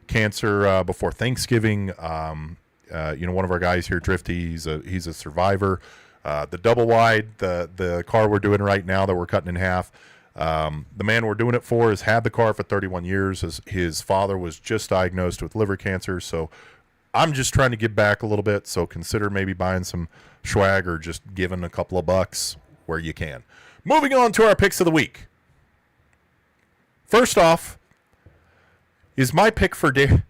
cancer before Thanksgiving. One of our guys here, Drifty, he's a survivor. The double wide, the car we're doing right now that we're cutting in half. The man we're doing it for has had the car for 31 years. His father was just diagnosed with liver cancer. So I'm just trying to give back a little bit. So consider maybe buying some swag or just giving a couple of bucks where you can. Moving on to our picks of the week. First off is my pick for dairy,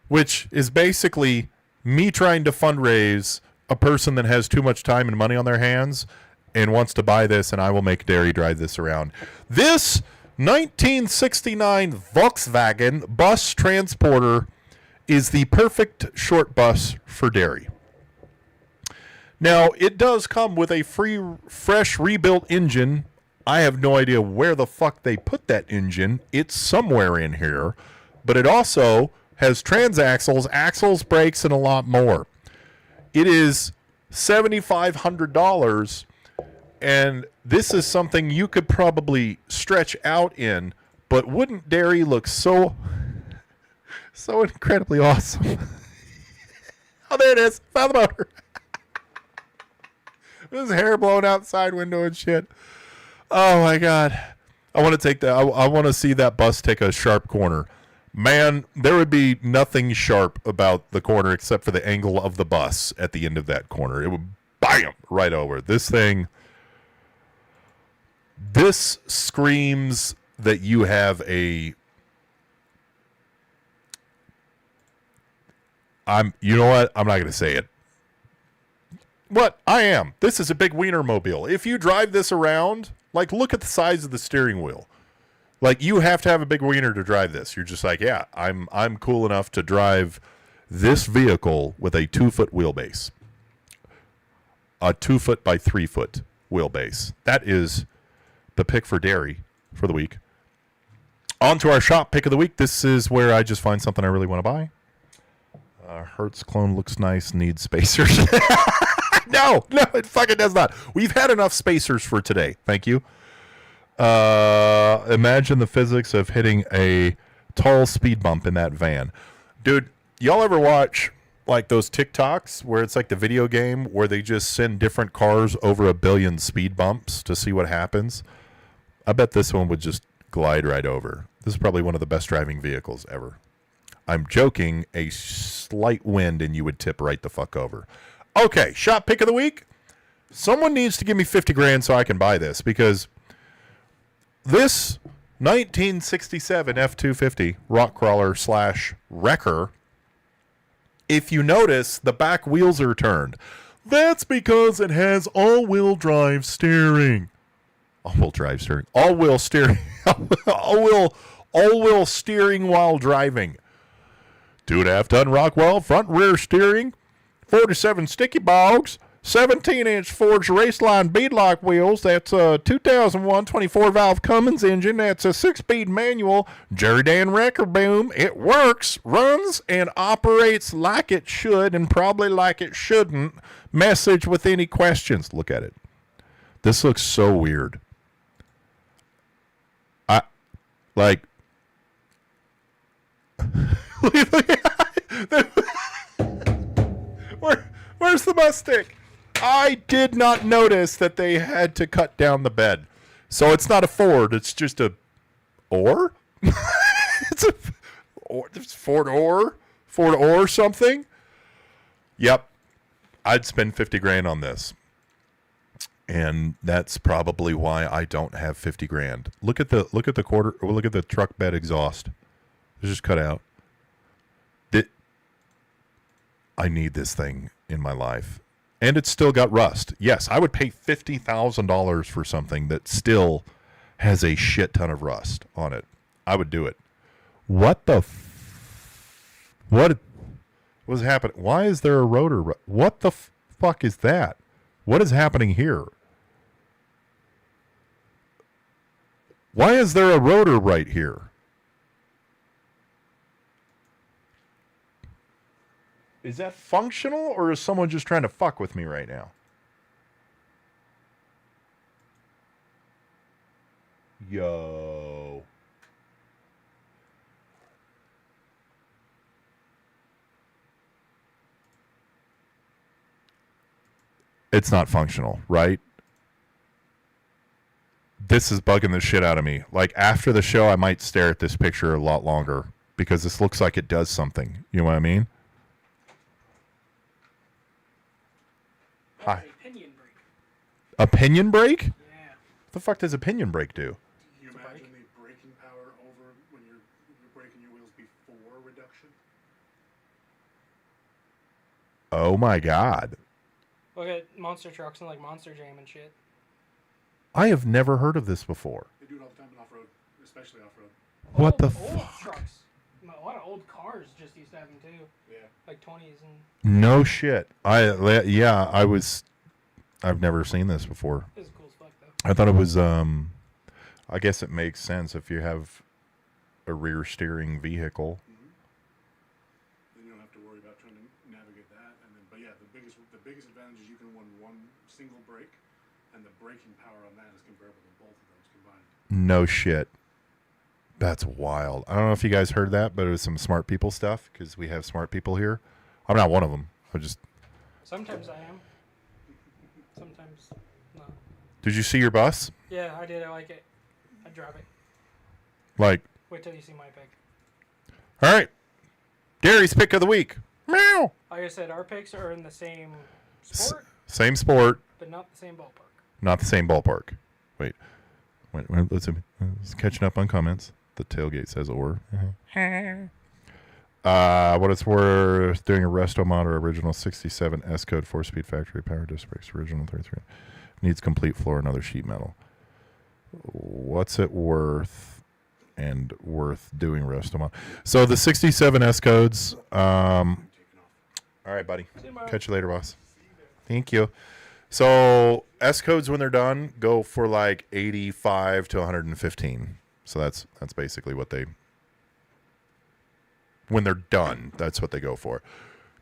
which is basically me trying to fundraise a person that has too much time and money on their hands and wants to buy this, and I will make dairy drive this around. This 1969 Volkswagen bus transporter is the perfect short bus for dairy. Now, it does come with a fresh rebuilt engine. I have no idea where the fuck they put that engine. It's somewhere in here. But it also has transaxles, axles, brakes, and a lot more. It is $7,500, and this is something you could probably stretch out in, but wouldn't dairy look so incredibly awesome? Oh, there it is. Found the motor. His hair blowing out the side window and shit. Oh my God. I want to take that. I want to see that bus take a sharp corner. Man, there would be nothing sharp about the corner except for the angle of the bus at the end of that corner. It would bam right over. This screams that you have you know what? I'm not going to say it. What? I am. This is a big wiener mobile. If you drive this around, like, look at the size of the steering wheel. Like, you have to have a big wiener to drive this. You're just like, yeah, I'm cool enough to drive this vehicle with a 2-foot wheelbase. A 2-foot by 3-foot wheelbase. That is the pick for dairy for the week. On to our shop pick of the week. This is where I just find something I really want to buy. Hertz clone looks nice. Needs spacers. No, it fucking does not. We've had enough spacers for today. Thank you. Imagine the physics of hitting a tall speed bump in that van. Dude, y'all ever watch like those TikToks where it's like the video game where they just send different cars over 1 billion speed bumps to see what happens? I bet this one would just glide right over. This is probably one of the best driving vehicles ever. I'm joking. A slight wind and you would tip right the fuck over. Okay, shop pick of the week. Someone needs to give me 50 grand so I can buy this, because this 1967 F-250 rock crawler / wrecker, if you notice, the back wheels are turned. That's because it has all-wheel drive steering. All-wheel drive steering. All-wheel steering. All-wheel steering while driving. 2.5 ton Rockwell front rear steering. 47 sticky bogs. 17-inch Forged Raceline beadlock wheels. That's a 2001 24-valve Cummins engine. That's a 6-speed manual. Jerry Dan wrecker boom. It works, runs, and operates like it should and probably like it shouldn't. Message with any questions. Look at it. This looks so weird. Where's the Mustang? I did not notice that they had to cut down the bed. So it's not a Ford. It's just a or. It's Ford or something. Yep. I'd spend 50 grand on this. And that's probably why I don't have 50 grand. Look at the truck bed exhaust. It's just cut out. I need this thing in my life. And it's still got rust. Yes, I would pay $50,000 for something that still has a shit ton of rust on it. I would do it. What was happening? Why is there a rotor? What the fuck is that? What is happening here? Why is there a rotor right here? Is that functional, or is someone just trying to fuck with me right now? Yo. It's not functional, right? This is bugging the shit out of me. Like, after the show, I might stare at this picture a lot longer because this looks like it does something. You know what I mean? Hi. A pinion brake. A pinion brake? Yeah. What the fuck does a pinion brake do? You imagine the braking power over when you're braking your wheels before reduction? Oh my god. Look at monster trucks and like Monster Jam and shit. I have never heard of this before. They do it all the time in off-road, especially off-road. What the Old fuck? trucks. A lot of old cars just used to have them too. Yeah. Like 20s and... No shit. I've never seen this before. This is cool as fuck though. I thought it was, I guess it makes sense if you have a rear steering vehicle. Then you don't have to worry about trying to navigate that. But yeah, the biggest advantage is you can run one single brake, and the braking power on that is comparable to both of those combined. No shit. That's wild. I don't know if you guys heard that, but it was some smart people stuff, because we have smart people here. I'm not one of them. Sometimes I am. Sometimes not. Did you see your bus? Yeah, I did. I like it. I drive it. Like, Wait till you see my pick. all right. Gary's pick of the week. Meow. Like I said, our picks are in the same sport, Same sport, but not the same ballpark. not the same ballpark. Wait, let's catching up on comments. The tailgate says or. What it's worth, doing a resto mod or original 67 S code 4-speed factory power disc brakes, original 33. Needs complete floor and other sheet metal. What's it worth and worth doing resto mod? So the 67 S codes. All right, buddy. Catch you later, boss. Thank you. So S codes when they're done go for like 85 to 115. So that's basically what they, when they're done, that's what they go for.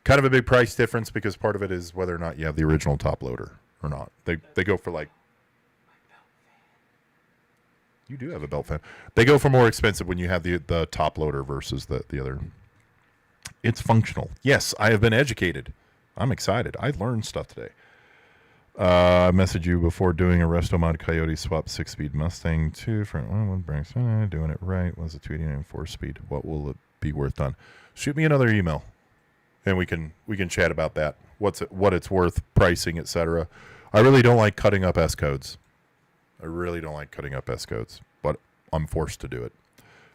Kind of a big price difference because part of it is whether or not you have the original top loader or not. They go for like, you do have a belt fan. They go for more expensive when you have the top loader versus the other. It's functional. Yes, I have been educated. I'm excited. I learned stuff today. I messaged you before doing a Resto Mod Coyote swap 6-speed Mustang 2 front one with brakes. Doing it right. Was a 289 4-speed. What will it be worth done? Shoot me another email, and we can chat about that. What it's worth, pricing, etc. I really don't like cutting up S codes. But I'm forced to do it.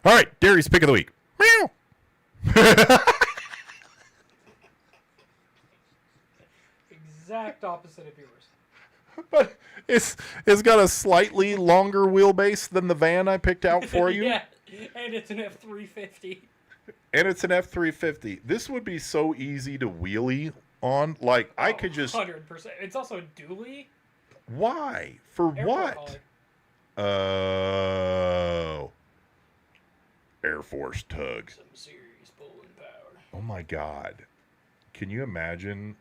All right, Gary's pick of the week. Meow. Exact opposite of yours. But it's got a slightly longer wheelbase than the van I picked out for you. Yeah, and it's an F350. This would be so easy to wheelie on. Like, I could just... 100%. It's also a dually. Why? For Airport what? collar. Oh. Air Force tug. Some serious pulling power. Oh, my God. Can you imagine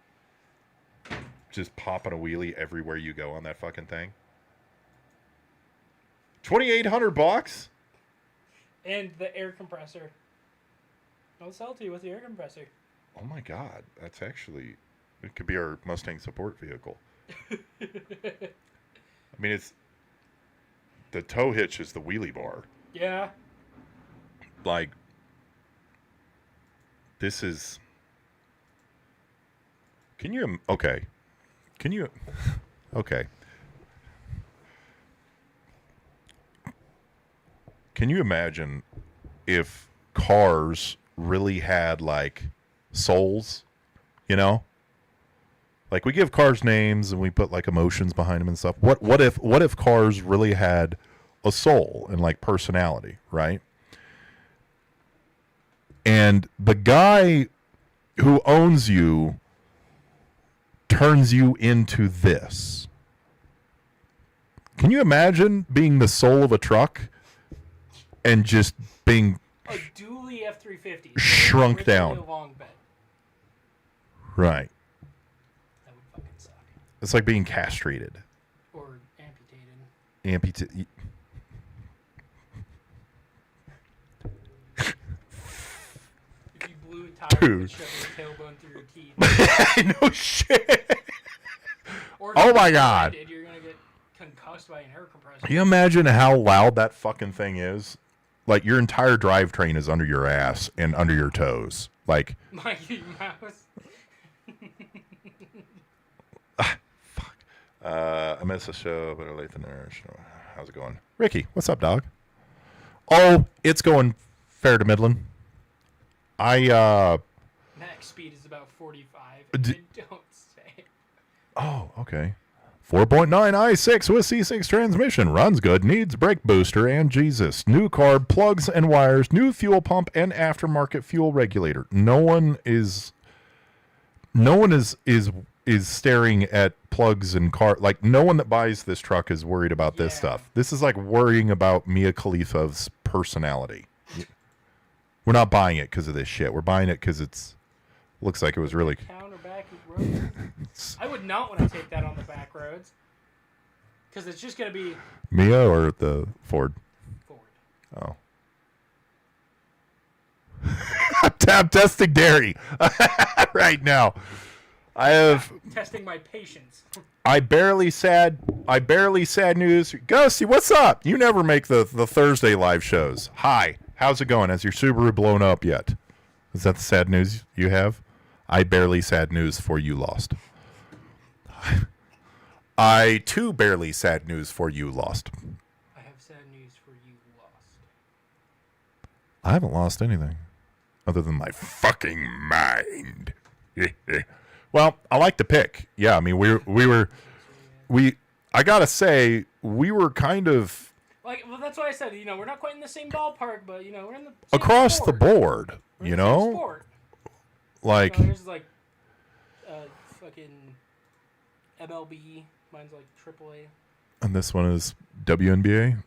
just popping a wheelie everywhere you go on that fucking thing? $2,800? And the air compressor. I'll sell to you with the air compressor. Oh my God, that's actually, it could be our Mustang support vehicle. I mean, it's, the tow hitch is the wheelie bar. Yeah. Like, this is, okay. Can you imagine if cars really had like souls, you know? Like, we give cars names and we put like emotions behind them and stuff. What if cars really had a soul and like personality, right? And the guy who owns you turns you into this. Can you imagine being the soul of a truck and just being A dually F350. shrunk down? Long bed. Right. That would fucking suck. It's like being castrated. Or amputated. If you blew a tire Dude. and shoved your tailbone through your teeth. No shit. Or if Oh you my get God. blinded, you're gonna get concussed by an air compressor. Can you imagine how loud that fucking thing is? Like, your entire drivetrain is under your ass and under your toes. Like, Mikey Mouse. I missed the show, better late than never. How's it going? Ricky, what's up, dog? Oh, it's going fair to middling. Max speed is about 45. Don't say. Oh, okay. 4.9 i6 with C6 transmission. Runs good. Needs brake booster and Jesus. New carb, plugs and wires. New fuel pump and aftermarket fuel regulator. No one is staring at plugs and car. Like, no one that buys this truck is worried about this stuff. This is like worrying about Mia Khalifa's personality. We're not buying it because of this shit. We're buying it because looks like it was really... Counterback road. I would not want to take that on the back roads. Because it's just going to be... Mia or the Ford? Ford. Oh. I'm testing dairy right now. I have... Testing my patience. I barely sad news. Ghosty, what's up? You never make the Thursday live shows. Hi, how's it going? Has your Subaru blown up yet? Is that the sad news you have? I barely sad news for you lost. I too barely sad news for you lost. I have sad news for you lost. I haven't lost anything other than my fucking mind. Well, I like the pick. Yeah, I mean, I gotta say, we were kind of Well, that's why I said, we're not quite in the same ballpark, but we're in the same across sport. the board, We're in the same sport. like There's like fucking MLB. Mine's like AAA. And this one is WNBA.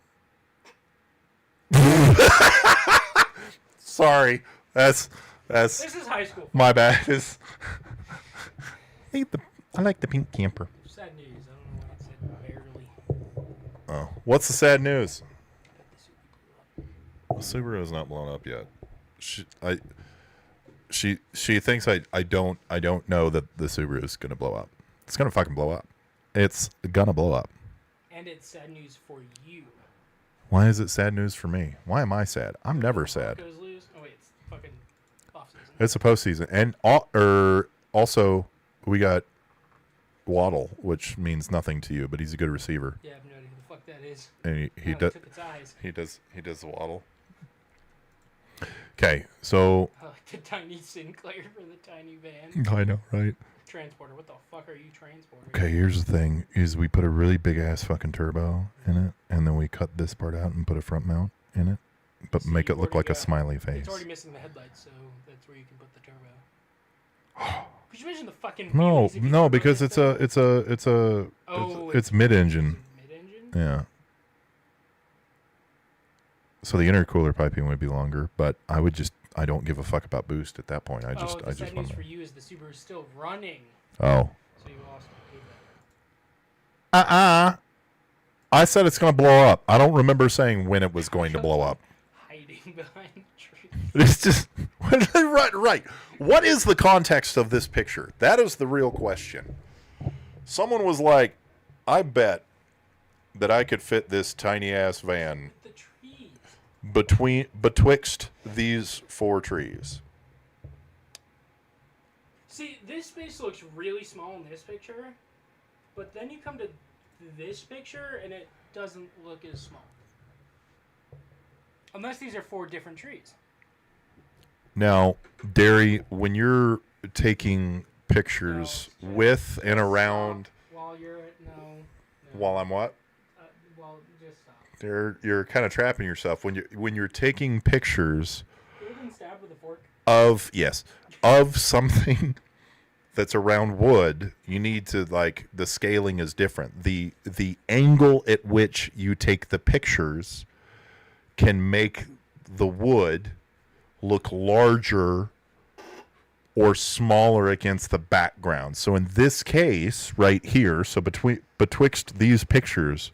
Sorry, that's This is high school. my bad. I like the pink camper. Sad news. I don't know why it said barely. Oh, what's the sad news? The Subaru is not blown up yet. She thinks I don't know that the Subaru is gonna blow up. It's gonna fucking blow up. It's gonna blow up. And it's sad news for you. Why is it sad news for me? Why am I sad? I'm never sad. Broncos lose. Oh wait, it's fucking off season. It's a postseason, and also we got Waddle, which means nothing to you, but he's a good receiver. Yeah, I have no idea who the fuck that is. And he Oh, does took its eyes. he does the Waddle. Okay, so I like the tiny Sinclair for the tiny van. I know, right? Transporter. What the fuck are you transporting? Okay, here's the thing: is we put a really big ass fucking turbo in it, and then we cut this part out and put a front mount in it, but So make it you've look already like a got- smiley face. It's already missing the headlights, so that's where you can put the turbo. Could you imagine the fucking No, wheelies if you no, turbo because this it's Oh, it's mid-engine. Mid-engine? Yeah. So the intercooler piping would be longer, but I don't give a fuck about boost at that point. I just the sad want news for to. you is the Subaru is still running, Oh. so you lost that. I said it's going to blow up. I don't remember saying when it was going to blow up. Hiding behind trees. It's just right. What is the context of this picture? That is the real question. Someone was like, "I bet that I could fit this tiny ass van The trees. betwixt these 4 trees." See, this space looks really small in this picture, but then you come to this picture and it doesn't look as small. Unless these are 4 different trees. Now, Derry, when you're taking pictures No, with and around, While you're at while I'm what? Just stop. You're kind of trapping yourself when you're taking pictures You ever been stabbed with a fork? of something that's around wood. You need to the scaling is different. The angle at which you take the pictures can make the wood look larger or smaller against the background. So in this case, right here, so betwixt these pictures,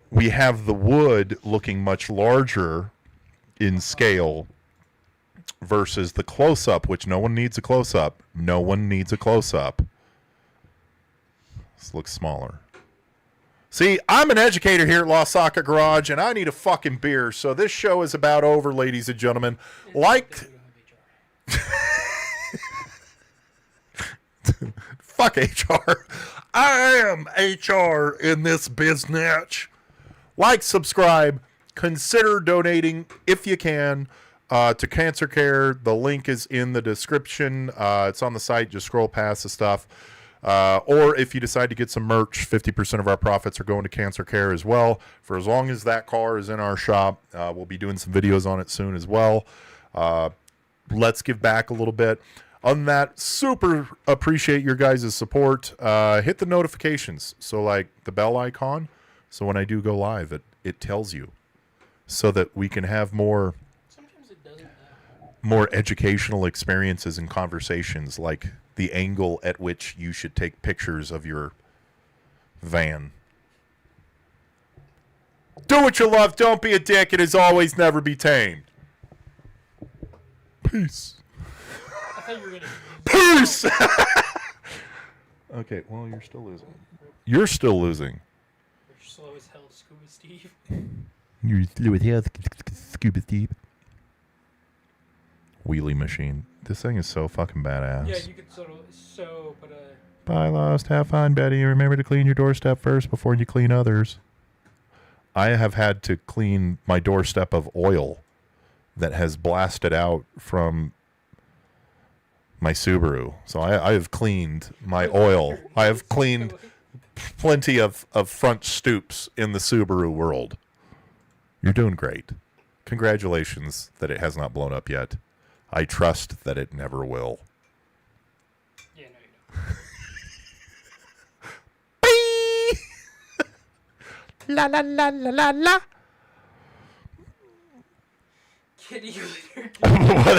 we have the wood looking much larger in scale versus the close-up, which no one needs a close-up. No one needs a close-up. This looks smaller. See, I'm an educator here at LostSocketGarage, and I need a fucking beer. So this show is about over, ladies and gentlemen. Fuck HR. I am HR in this business. Like, subscribe, consider donating if you can to cancer care. The link is in the description. It's on the site. Just scroll past the stuff. Or if you decide to get some merch, 50% of our profits are going to cancer care as well. For as long as that car is in our shop, we'll be doing some videos on it soon as well. Let's give back a little bit. On that, super appreciate your guys' support. Hit the notifications. So like the bell icon. So when I do go live, it tells you so that we can have more educational experiences and conversations, like the angle at which you should take pictures of your van. Do what you love. Don't be a dick. And as always, never be tamed. Peace. I thought you were gonna. Peace. Okay, well, you're still losing. You're still losing. You're slow as hell, Scuba Steve. You're slow as hell, Scuba Steve. Wheelie machine. This thing is so fucking badass. Yeah, you could sort of but Bye, Lost. Have fun, Betty. Remember to clean your doorstep first before you clean others. I have had to clean my doorstep of oil that has blasted out from my Subaru. So I have cleaned my oil. I have cleaned plenty of front stoops in the Subaru world. You're doing great. Congratulations that it has not blown up yet. I trust that it never will. Yeah, no, you don't. la la la la la la.